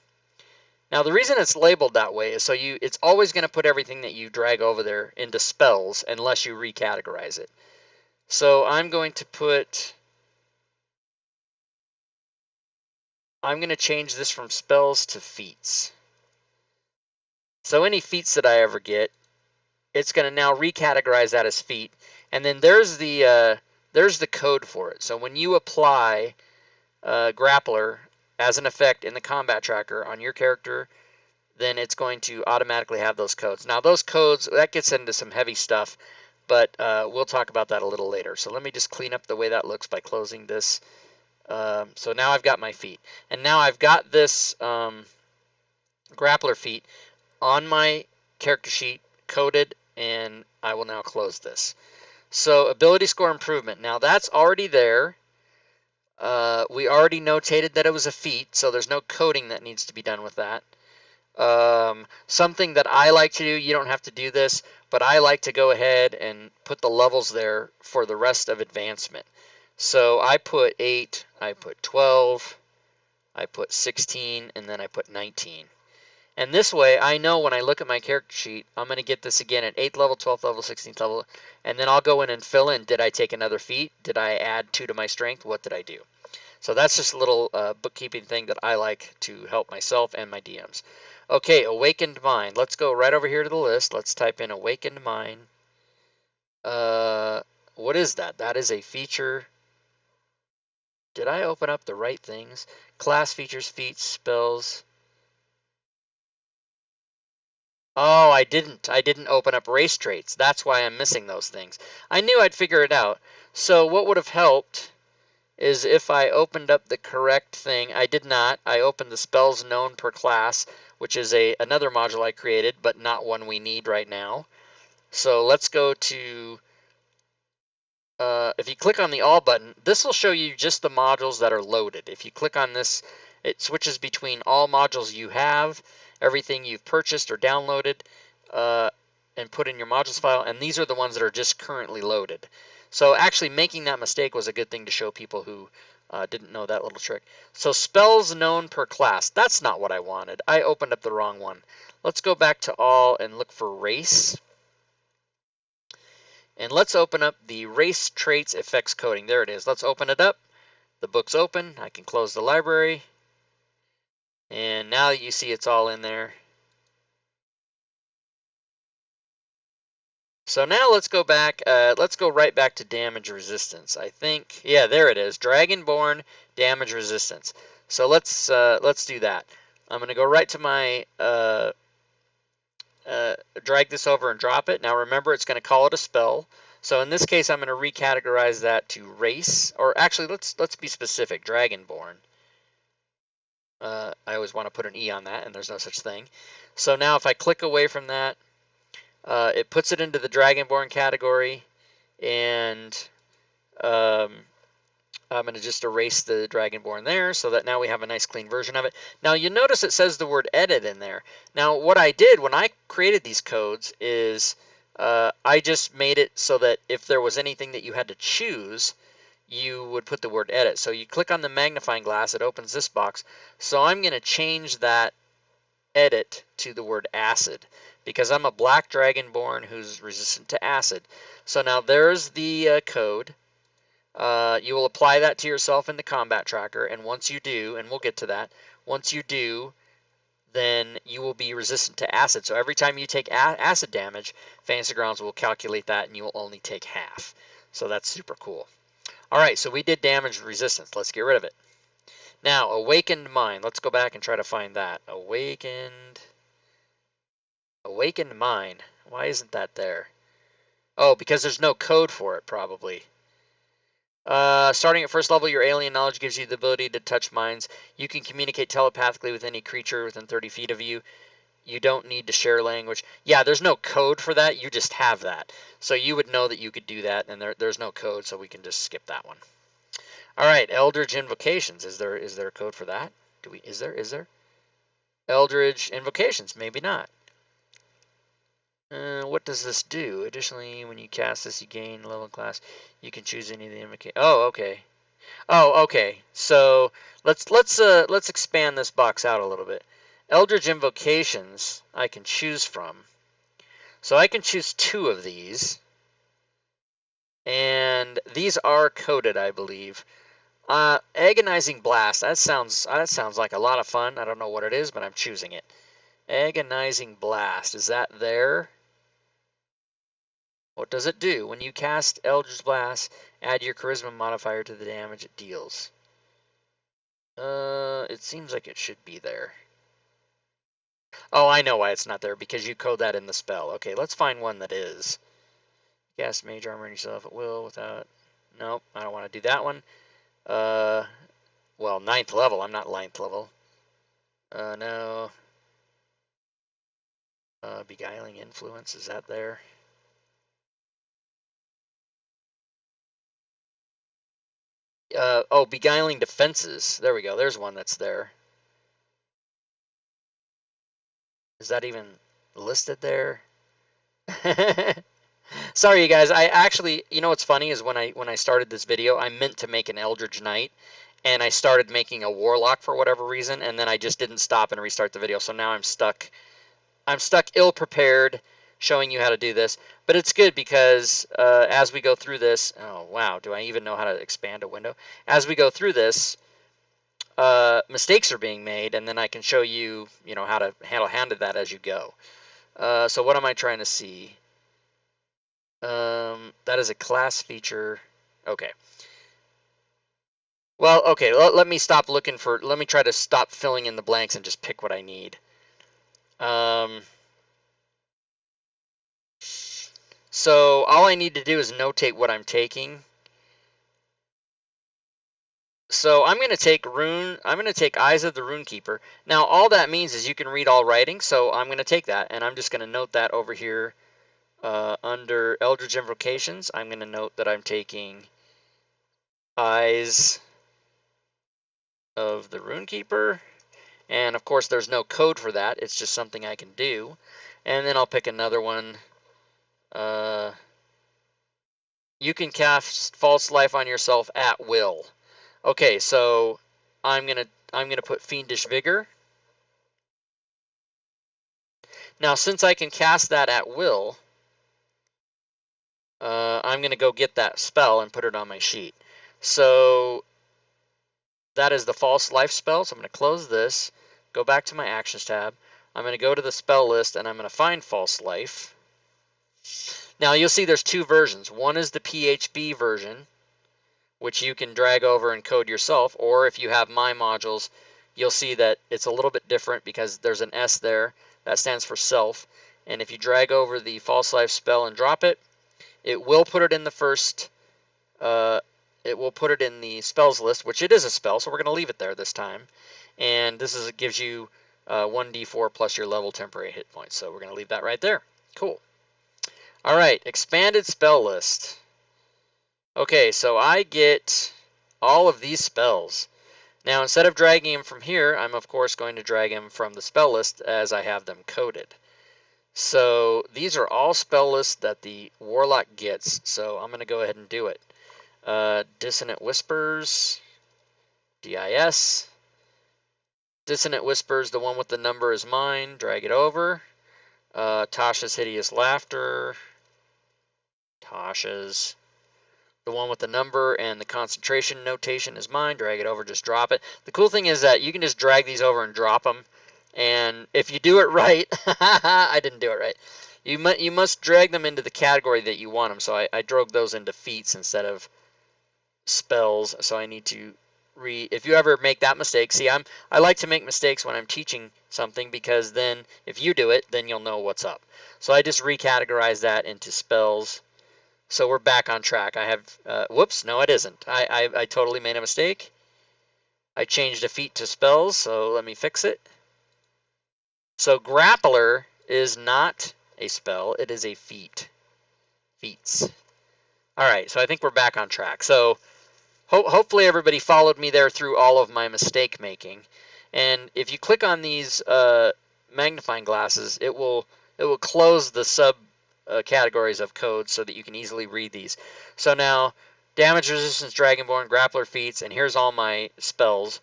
Now the reason it's labeled that way is so it's always going to put everything that you drag over there into spells unless you recategorize it. So I'm going to change this from spells to feats. So any feats that I ever get, it's going to now recategorize that as feat. And then there's the code for it. So when you apply Grappler as an effect in the combat tracker on your character, then it's going to automatically have those codes. Now those codes, that gets into some heavy stuff, but we'll talk about that a little later. So let me just clean up the way that looks by closing this. So now I've got my feat. And now I've got this Grappler feat on my character sheet coded, and I will now close this. So ability score improvement. Now that's already there. We already notated that it was a feat, so there's no coding that needs to be done with that. Something that I like to do, you don't have to do this, but I like to go ahead and put the levels there for the rest of advancement. So I put 8, I put 12, I put 16, and then I put 19. And this way, I know when I look at my character sheet, I'm going to get this again at 8th level, 12th level, 16th level, and then I'll go in and fill in, did I take another feat? Did I add 2 to my strength? What did I do? So that's just a little bookkeeping thing that I like to help myself and my DMs. Okay, Awakened Mind. Let's go right over here to the list. Let's type in Awakened Mind. What is that? That is a feature. Did I open up the right things? Class features, feats, spells. Oh, I didn't. I didn't open up race traits. That's why I'm missing those things. I knew I'd figure it out. So what would have helped is if I opened up the correct thing. I did not. I opened the spells known per class, which is another module I created, but not one we need right now. So let's go to, if you click on the All button, this will show you just the modules that are loaded. If you click on this, it switches between all modules you have, everything you've purchased or downloaded, and put in your modules file, and these are the ones that are just currently loaded. So actually making that mistake was a good thing to show people who didn't know that little trick. So spells known per class, that's not what I wanted. I opened up the wrong one. Let's go back to all and look for race. And let's open up the race traits effects coding. There it is. Let's open it up. The book's open. I can close the library. And now you see it's all in there. So now let's go back, let's go right back to damage resistance. I think, yeah, there it is, Dragonborn damage resistance. So let's do that. I'm going to go right to my, drag this over and drop it. Now remember, it's going to call it a spell. So in this case, I'm going to recategorize that to race, or actually, let's be specific, Dragonborn. I always want to put an E on that, and there's no such thing. So now if I click away from that, it puts it into the Dragonborn category, and I'm going to just erase the Dragonborn there so that now we have a nice clean version of it. Now you notice it says the word edit in there. Now what I did when I created these codes is I just made it so that if there was anything that you had to choose, you would put the word edit. So you click on the magnifying glass, it opens this box. So I'm going to change that edit to the word acid, because I'm a black Dragonborn who's resistant to acid. So now there's the code. You will apply that to yourself in the combat tracker, and once you do, and we'll get to that, once you do, then you will be resistant to acid. So every time you take acid damage, Fantasy Grounds will calculate that, and you will only take half. So that's super cool. All right, so we did damage resistance. Let's get rid of it. Now, Awakened Mind. Let's go back and try to find that. Awakened Mind. Why isn't that there? Oh, because there's no code for it, probably. Starting at first level, your alien knowledge gives you the ability to touch minds. You can communicate telepathically with any creature within 30 feet of you. You don't need to share language. Yeah, there's no code for that. You just have that. So you would know that you could do that, and there's no code, so we can just skip that one. All right, Eldridge Invocations. Is there a code for that? Is there? Eldridge Invocations, maybe not. What does this do? Additionally, when you cast this, you gain level and class. You can choose any of the invocations. Oh, okay. Oh, okay. So let's expand this box out a little bit. Eldridge Invocations I can choose from. So I can choose 2 of these, and these are coded, I believe. Agonizing Blast. That sounds like a lot of fun. I don't know what it is, but I'm choosing it. Agonizing Blast. Is that there? What does it do? When you cast Eldritch Blast, add your Charisma modifier to the damage it deals. It seems like it should be there. Oh, I know why it's not there, because you code that in the spell. Okay, let's find one that is. Cast Mage Armor on yourself at will without... Nope, I don't want to do that one. Well, 9th level. I'm not 9th level. No. Beguiling Influence. Is that there? Oh, Beguiling Defenses. There we go. There's one that's there. Is that even listed there? Sorry, you guys. I actually, you know what's funny is when I started this video, I meant to make an Eldritch Knight, and I started making a Warlock for whatever reason, and then I just didn't stop and restart the video. So now I'm stuck. I'm stuck ill-prepared, showing you how to do this. But it's good because as we go through this, oh wow, do I even know how to expand a window? As we go through this, mistakes are being made, and then I can show you, how to handle that as you go. So what am I trying to see? That is a class feature. Okay. Well, okay. Let me stop looking for. Let me try to stop filling in the blanks and just pick what I need. So all I need to do is notate what I'm taking. So I'm going to take Eyes of the Runekeeper. Now all that means is you can read all writing, so I'm going to take that, and I'm just going to note that over here under Eldritch Invocations. I'm going to note that I'm taking Eyes of the Runekeeper, and of course there's no code for that. It's just something I can do, and then I'll pick another one. You can cast False Life on yourself at will. Okay, so I'm gonna put Fiendish Vigor. Now, since I can cast that at will, I'm gonna go get that spell and put it on my sheet. So that is the False Life spell. So I'm gonna close this, go back to my Actions tab. I'm going to go to the spell list, and I'm going to find False Life. Now you'll see there's two versions. One is the PHB version, which you can drag over and code yourself, or if you have my modules, you'll see that it's a little bit different because there's an S there that stands for self, and if you drag over the False Life spell and drop it, it will put it in the first, it will put it in the spells list, which it is a spell, so we're going to leave it there this time. And this is, it gives you 1d4 plus your level temporary hit points, so we're going to leave that right there. Cool. All right, expanded spell list. Okay, so I get all of these spells. Now, instead of dragging them from here, I'm of course going to drag them from the spell list as I have them coded. So these are all spell lists that the Warlock gets, so I'm going to go ahead and do it. Dissonant Whispers, DIS. Dissonant Whispers, the one with the number is mine, drag it over. Tasha's Hideous Laughter, Tasha's. The one with the number and the concentration notation is mine, drag it over, just drop it. The cool thing is that you can just drag these over and drop them, and if you do it right, I didn't do it right, you must drag them into the category that you want them, so I drove those into feats instead of spells, so I need to if you ever make that mistake, see, I like to make mistakes when I'm teaching something, because then if you do it, then you'll know what's up. So I just recategorize that into spells. So we're back on track. I have, whoops, no it isn't. I totally made a mistake. I changed a feat to spells, so let me fix it. So Grappler is not a spell, it is a feat. Feats. Alright, so I think we're back on track. So hopefully everybody followed me there through all of my mistake making. And if you click on these magnifying glasses, it will close the sub categories of code so that you can easily read these. So now, Damage Resistance, Dragonborn, Grappler feats, and here's all my spells.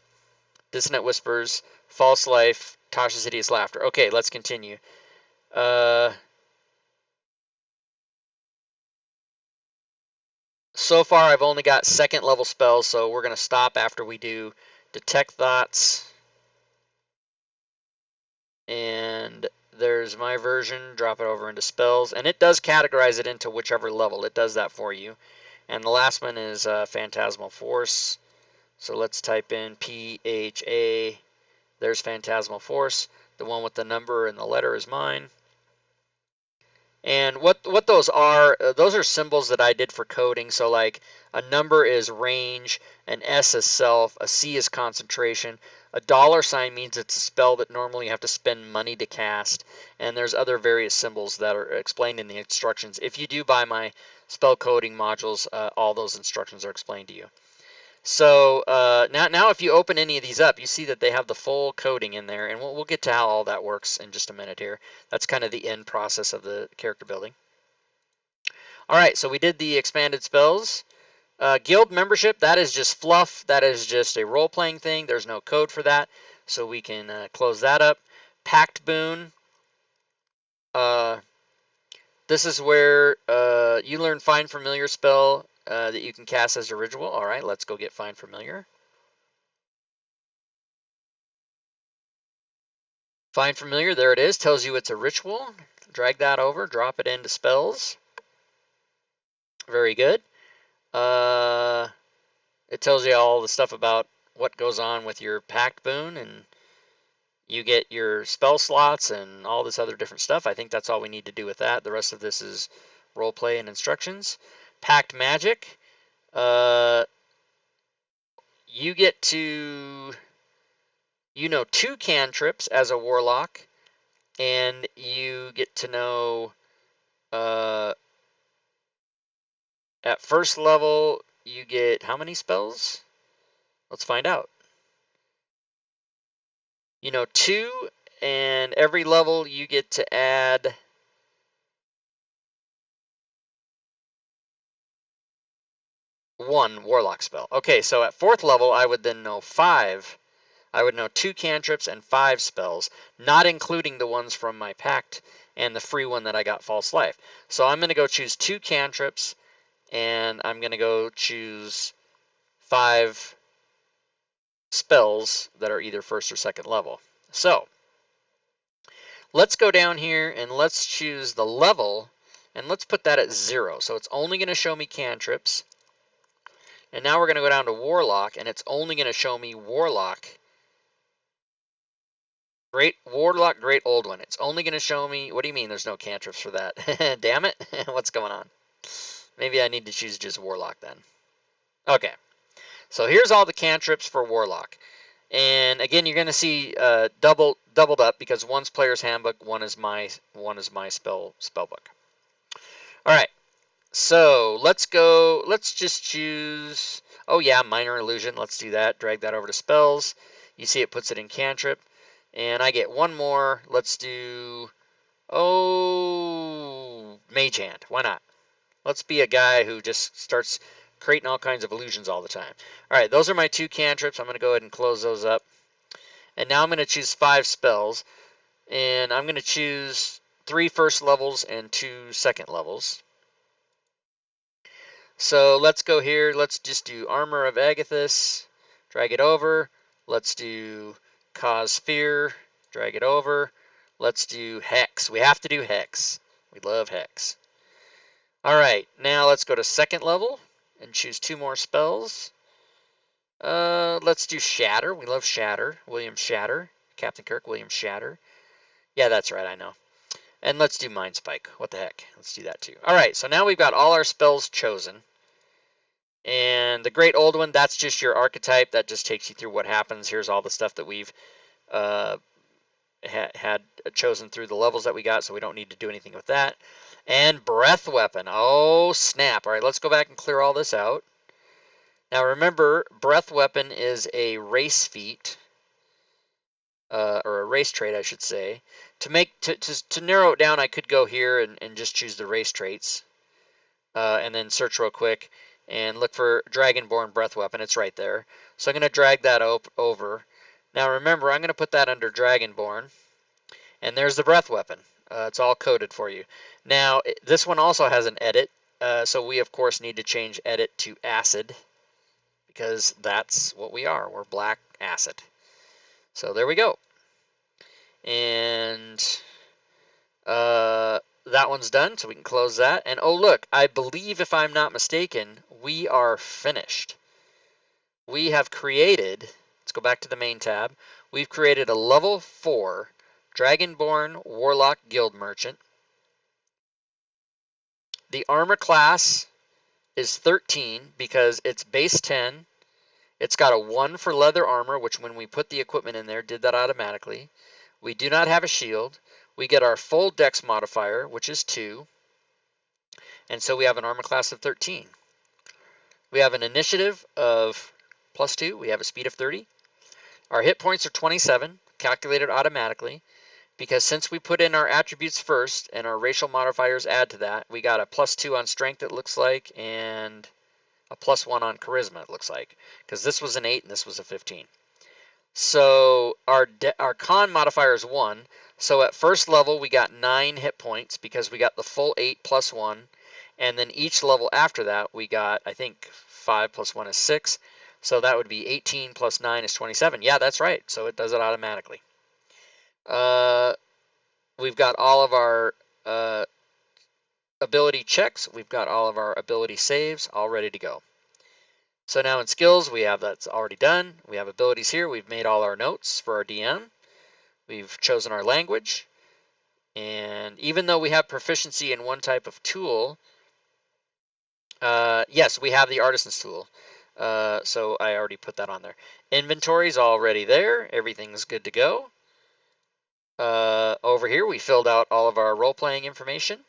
Dissonant Whispers, False Life, Tasha's Hideous Laughter. Okay, let's continue. So far I've only got second level spells, so we're going to stop after we do Detect Thoughts. And there's my version, drop it over into spells, and it does categorize it into whichever level. It does that for you. And the last one is Phantasmal Force. So let's type in PHA. There's Phantasmal Force. The one with the number and the letter is mine. And what those are symbols that I did for coding. So like a number is range, an S is self, a C is concentration, a $sign means it's a spell that normally you have to spend money to cast, and there's other various symbols that are explained in the instructions. If you do buy my spell coding modules, all those instructions are explained to you. So now if you open any of these up, you see that they have the full coding in there, and we'll get to how all that works in just a minute here. That's kind of the end process of the character building. All right, so we did the expanded spells. Guild membership, that is just fluff. That is just a role-playing thing. There's no code for that, so we can close that up. Pact Boon. This is where you learn Find Familiar spell that you can cast as a ritual. All right, let's go get Find Familiar. Find Familiar, there it is. Tells you it's a ritual. Drag that over, drop it into spells. Very good. It tells you all the stuff about what goes on with your Pact Boon, and you get your spell slots and all this other different stuff. I think that's all we need to do with that. The rest of this is roleplay and instructions. Pact Magic. You get to, 2 cantrips as a warlock, and you get to know, at first level, you get how many spells? Let's find out. 2, and every level you get to add 1 warlock spell. Okay, so at 4th level, I would then know 5. I would know 2 cantrips and 5 spells, not including the ones from my pact and the free one that I got, False Life. So I'm going to go choose 2 cantrips, and I'm going to go choose 5 spells that are either 1st or 2nd level. So let's go down here and let's choose the level, and let's put that at 0. So it's only going to show me cantrips. And now we're going to go down to Warlock, and it's only going to show me Warlock. Great Warlock, Great Old One. It's only going to show me... What do you mean there's no cantrips for that? Damn it. What's going on? Maybe I need to choose just Warlock then. Okay. So here's all the cantrips for Warlock. And again, you're going to see doubled up because one's Player's Handbook, one is my spellbook. All right. So let's go. Let's just choose. Oh yeah, Minor Illusion. Let's do that. Drag that over to spells. You see it puts it in cantrip, and I get one more. Let's do. Oh, Mage Hand. Why not? Let's be a guy who just starts creating all kinds of illusions all the time. All right, those are my 2 cantrips. I'm going to go ahead and close those up. And now I'm going to choose 5 spells. And I'm going to choose 3 first levels and 2 second levels. So let's go here. Let's just do Armor of Agathis. Drag it over. Let's do Cause Fear. Drag it over. Let's do Hex. We have to do Hex. We love Hex. All right, now let's go to second level and choose 2 more spells. Let's do Shatter. We love Shatter. William Shatter. Captain Kirk, William Shatter. Yeah, that's right, I know. And let's do Mind Spike. What the heck? Let's do that too. All right, so now we've got all our spells chosen. And the Great Old One, that's just your archetype. That just takes you through what happens. Here's all the stuff that we've had chosen through the levels that we got, so we don't need to do anything with that. And Breath Weapon. Oh, snap. All right, let's go back and clear all this out. Now remember, Breath Weapon is a race feat, or a race trait, I should say. To narrow it down, I could go here and just choose the race traits, and then search real quick and look for Dragonborn Breath Weapon. It's right there. So I'm going to drag that over. Now remember, I'm going to put that under Dragonborn, and there's the Breath Weapon. It's all coded for you. Now this one also has an edit, so we of course need to change edit to Acid, because that's what we are. We're black acid. So there we go. And that one's done, so we can close that. And oh look, I believe, if I'm not mistaken, we are finished. We have created, let's go back to the main tab, we've created a level 4 Dragonborn Warlock Guild Merchant. The armor class is 13 because it's base 10. It's got a 1 for leather armor, which when we put the equipment in there, did that automatically. We do not have a shield. We get our full dex modifier, which is 2. And so we have an armor class of 13. We have an initiative of +2. We have a speed of 30. Our hit points are 27, calculated automatically, because since we put in our attributes first and our racial modifiers add to that, we got a +2 on strength, it looks like, and a +1 on charisma, it looks like, because this was an 8 and this was a 15. So our con modifier is 1. So at first level we got 9 hit points because we got the full 8 + 1, and then each level after that we got, I think, 5 + 1 is 6. So that would be 18 + 9 is 27. Yeah, that's right. So it does it automatically. We've got all of our ability checks. We've got all of our ability saves all ready to go. So now in skills, we have that's already done. We have abilities here. We've made all our notes for our DM. We've chosen our language. And even though we have proficiency in one type of tool, yes, we have the Artisans Tool. So I already put that on there. Inventory's already there. Everything's good to go. Over here, we filled out all of our role-playing information.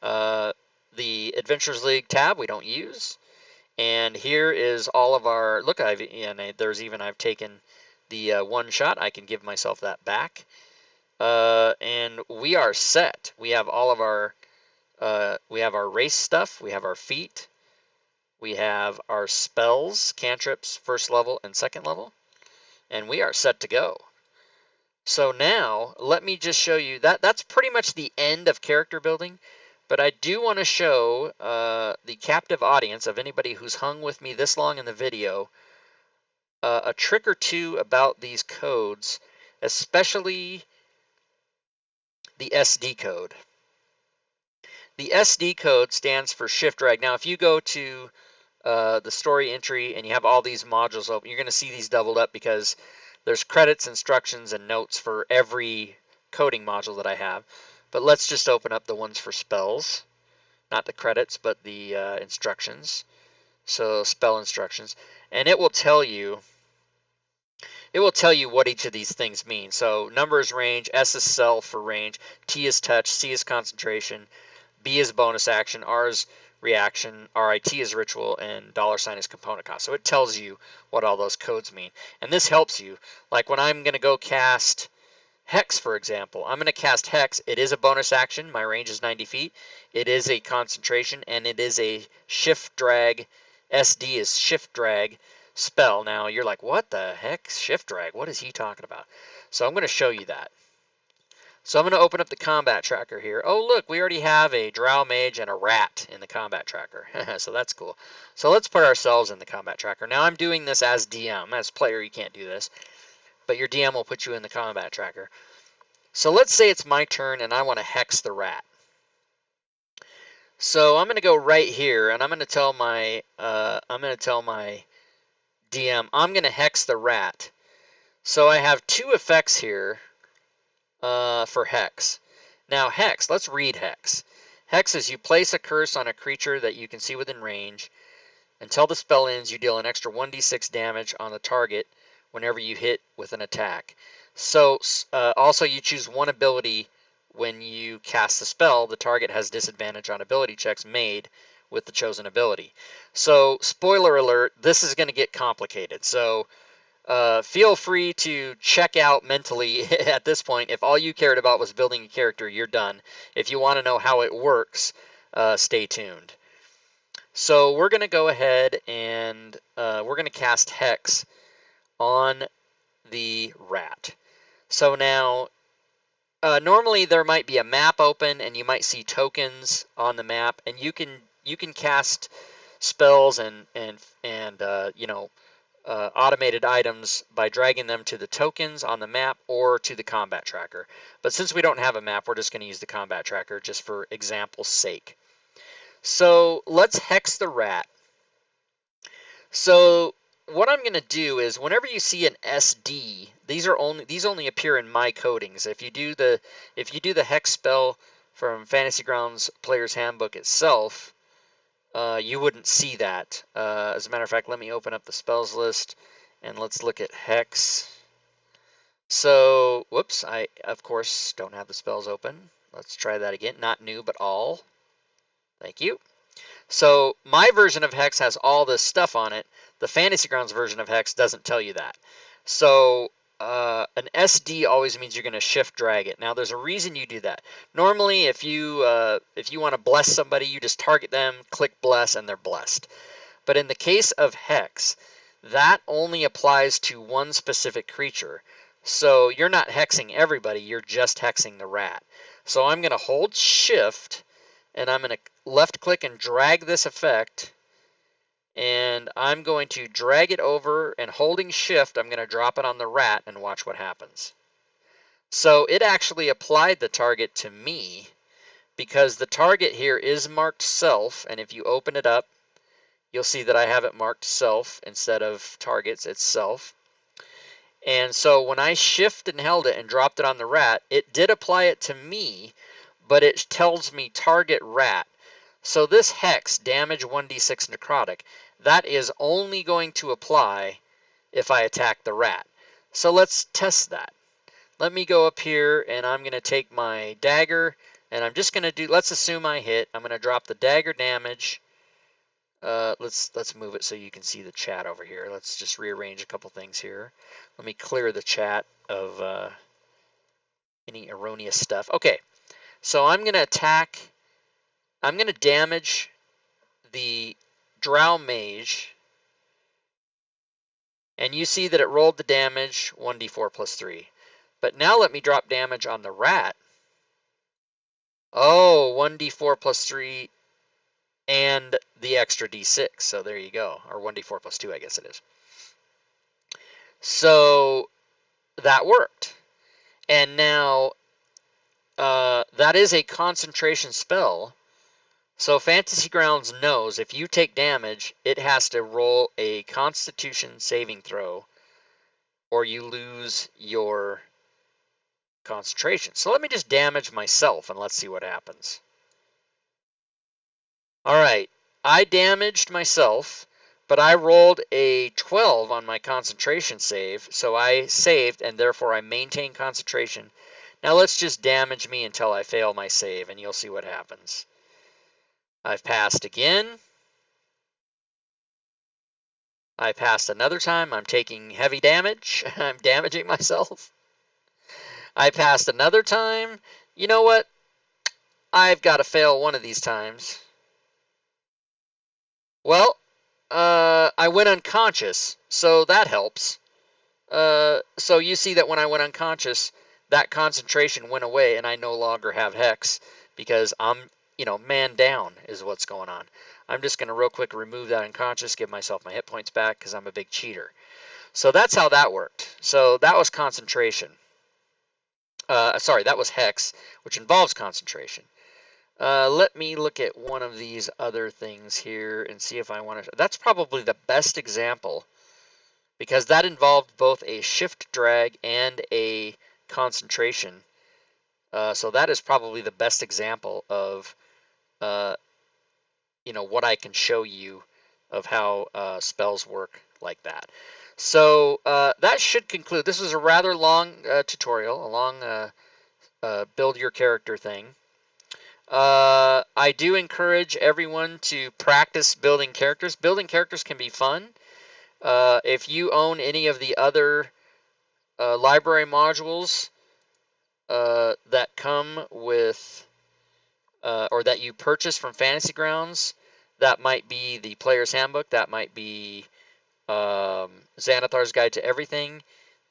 The Adventures League tab we don't use. And here is all of our, look, I've taken the one shot. I can give myself that back. And we are set. We have all of our, we have our race stuff. We have our feat. We have our spells, cantrips, first level and second level. And we are set to go. So now, let me just show you, that's pretty much the end of character building. But I do want to show the captive audience of anybody who's hung with me this long in the video a trick or two about these codes, especially the SD code. The SD code stands for shift drag. Now, if you go to the story entry and you have all these modules open, you're going to see these doubled up because there's credits, instructions, and notes for every coding module that I have. But let's just open up the ones for spells, not the credits, but the instructions. So spell instructions, and it will tell you what each of these things mean. So number is range, S is self for range, T is touch, C is concentration, B is bonus action, R is reaction, RIT is ritual, and $ is component cost. So it tells you what all those codes mean. And this helps you. Like when I'm going to go cast Hex, for example, I'm going to cast Hex. It is a bonus action. My range is 90 feet. It is a concentration, and it is a shift drag. SD is shift drag spell. Now you're like, what the heck? Shift drag? What is he talking about? So I'm going to show you that. So I'm going to open up the combat tracker here. Oh, look, we already have a drow mage and a rat in the combat tracker. So that's cool. So let's put ourselves in the combat tracker. Now I'm doing this as DM. As player, you can't do this, but your DM will put you in the combat tracker. So let's say it's my turn and I want to hex the rat. So I'm going to go right here and I'm going to tell my DM I'm going to hex the rat. So I have two effects here for hex. Now hex, let's read hex. Hex is you place a curse on a creature that you can see within range. Until the spell ends, you deal an extra 1d6 damage on the target whenever you hit with an attack. So also you choose one ability when you cast the spell. The target has disadvantage on ability checks made with the chosen ability. So spoiler alert, this is going to get complicated. So feel free to check out mentally at this point. If all you cared about was building a character, you're done. If you want to know how it works, stay tuned. So we're going to go ahead and we're going to cast Hex on the rat. So now, normally there might be a map open and you might see tokens on the map, and you can cast spells and automated items by dragging them to the tokens on the map or to the combat tracker. But since we don't have a map, we're just going to use the combat tracker just for example's sake. So let's hex the rat. So what I'm going to do is whenever you see an SD, these only appear in my codings. If you do the hex spell from Fantasy Grounds Player's Handbook itself, you wouldn't see that. As a matter of fact, let me open up the spells list and let's look at hex. So, whoops, I of course don't have the spells open. Let's try that again. Not new, but all. Thank you. So my version of Hex has all this stuff on it. The Fantasy Grounds version of Hex doesn't tell you that. So an SD always means you're going to shift drag it. Now there's a reason you do that. Normally if you want to bless somebody, you just target them, click bless, and they're blessed. But in the case of Hex, that only applies to one specific creature. So you're not hexing everybody, you're just hexing the rat. So I'm going to hold shift and I'm going to left click and drag this effect, and I'm going to drag it over, and holding shift I'm going to drop it on the rat and watch what happens. So it actually applied the target to me because the target here is marked self, and if you open it up you'll see that I have it marked self instead of targets, it's self. And so when I shift and held it and dropped it on the rat, it did apply it to me, but it tells me target rat. So this hex, damage 1d6 necrotic, that is only going to apply if I attack the rat. So let's test that. Let me go up here and I'm going to take my dagger and I'm just going to let's assume I hit. I'm going to drop the dagger damage. Let's move it so you can see the chat over here. Let's just rearrange a couple things here. Let me clear the chat of any erroneous stuff. Okay. So I'm going to attack, I'm going to damage the drow mage, and you see that it rolled the damage 1d4 plus 3. But now let me drop damage on the rat. Oh, 1d4 plus 3 and the extra d6. So there you go, or 1d4 plus 2 I guess it is. So that worked. And now that is a concentration spell. So Fantasy Grounds knows if you take damage, it has to roll a Constitution saving throw, or you lose your concentration. So let me just damage myself and let's see what happens. Alright, I damaged myself, but I rolled a 12 on my concentration save, so I saved and therefore I maintain concentration. Now let's just damage me until I fail my save and you'll see what happens. I've passed again. I passed another time. I'm taking heavy damage. I'm damaging myself. I passed another time. You know what? I've got to fail one of these times. Well, I went unconscious, so that helps. So you see that when I went unconscious, that concentration went away and I no longer have Hex because I'm, man down is what's going on. I'm just going to real quick remove that unconscious, give myself my hit points back because I'm a big cheater. So that's how that worked. So that was concentration. Sorry, that was Hex, which involves concentration. Let me look at one of these other things here and see if I want to. That's probably the best example because that involved both a shift drag and a concentration. So that is probably the best example of, what I can show you of how spells work like that. So that should conclude. This was a rather long tutorial, a long build your character thing. I do encourage everyone to practice building characters. Building characters can be fun. If you own any of the other library modules that come with or that you purchase from Fantasy Grounds, that might be the Player's Handbook, that might be Xanathar's Guide to Everything,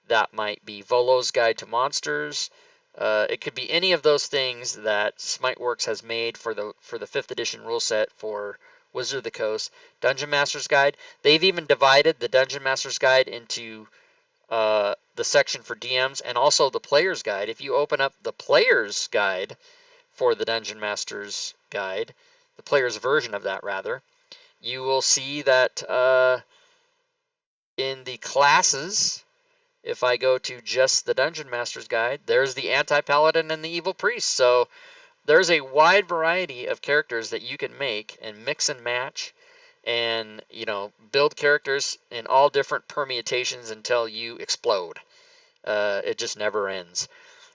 that might be Volo's Guide to Monsters. It could be any of those things that Smiteworks has made for the 5th edition rule set for Wizard of the Coast. Dungeon Master's Guide. They've even divided the Dungeon Master's Guide into the section for DMs and also the Player's Guide. If you open up the Player's Guide for the Dungeon Master's Guide, the Player's version of that rather, you will see that in the classes, if I go to just the Dungeon Master's Guide, there's the Anti-Paladin and the Evil Priest. So there's a wide variety of characters that you can make and mix and match and, build characters in all different permutations until you explode. It just never ends.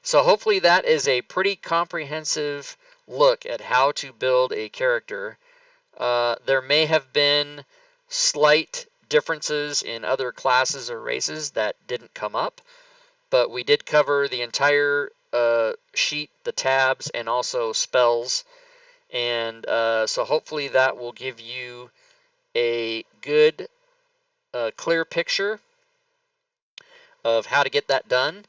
So hopefully that is a pretty comprehensive look at how to build a character. There may have been slight differences in other classes or races that didn't come up, but we did cover the entire sheet, the tabs, and also spells, and so hopefully that will give you a good clear picture of how to get that done.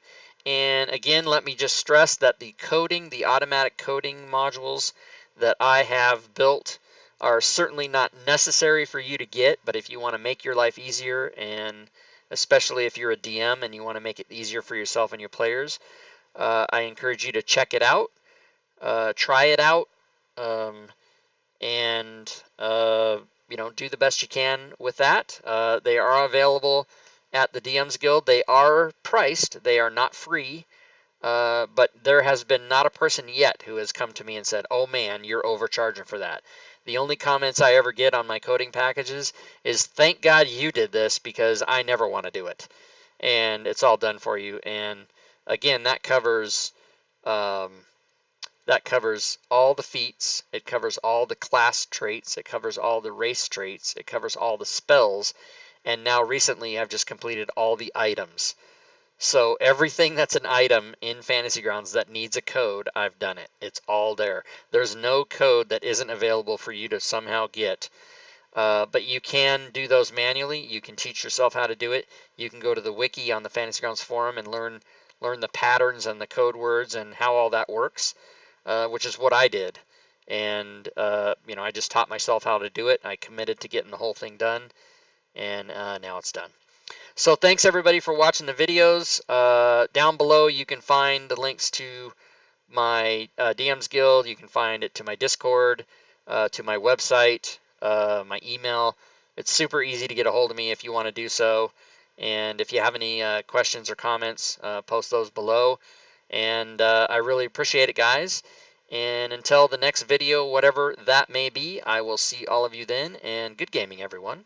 And again, let me just stress that the automatic coding modules that I have built are certainly not necessary for you to get, but if you want to make your life easier, and especially if you're a DM and you want to make it easier for yourself and your players, I encourage you to check it out, try it out, and do the best you can with that. They are available at the DM's Guild. They are priced. They are not free. But there has been not a person yet who has come to me and said, oh man, you're overcharging for that. The only comments I ever get on my coding packages is, thank God you did this because I never want to do it. And it's all done for you. And again, that covers all the feats. It covers all the class traits. It covers all the race traits. It covers all the spells. And now recently I've just completed all the items. So everything that's an item in Fantasy Grounds that needs a code, I've done it. It's all there. There's no code that isn't available for you to somehow get. But you can do those manually. You can teach yourself how to do it. You can go to the wiki on the Fantasy Grounds forum and learn the patterns and the code words and how all that works, which is what I did. And, I just taught myself how to do it. I committed to getting the whole thing done, and now it's done. So thanks everybody for watching the videos. Down below you can find the links to my DMs Guild. You can find it to my Discord, to my website, my email. It's super easy to get a hold of me if you want to do so. And if you have any questions or comments, post those below. And I really appreciate it, guys. And until the next video, whatever that may be, I will see all of you then. And good gaming, everyone.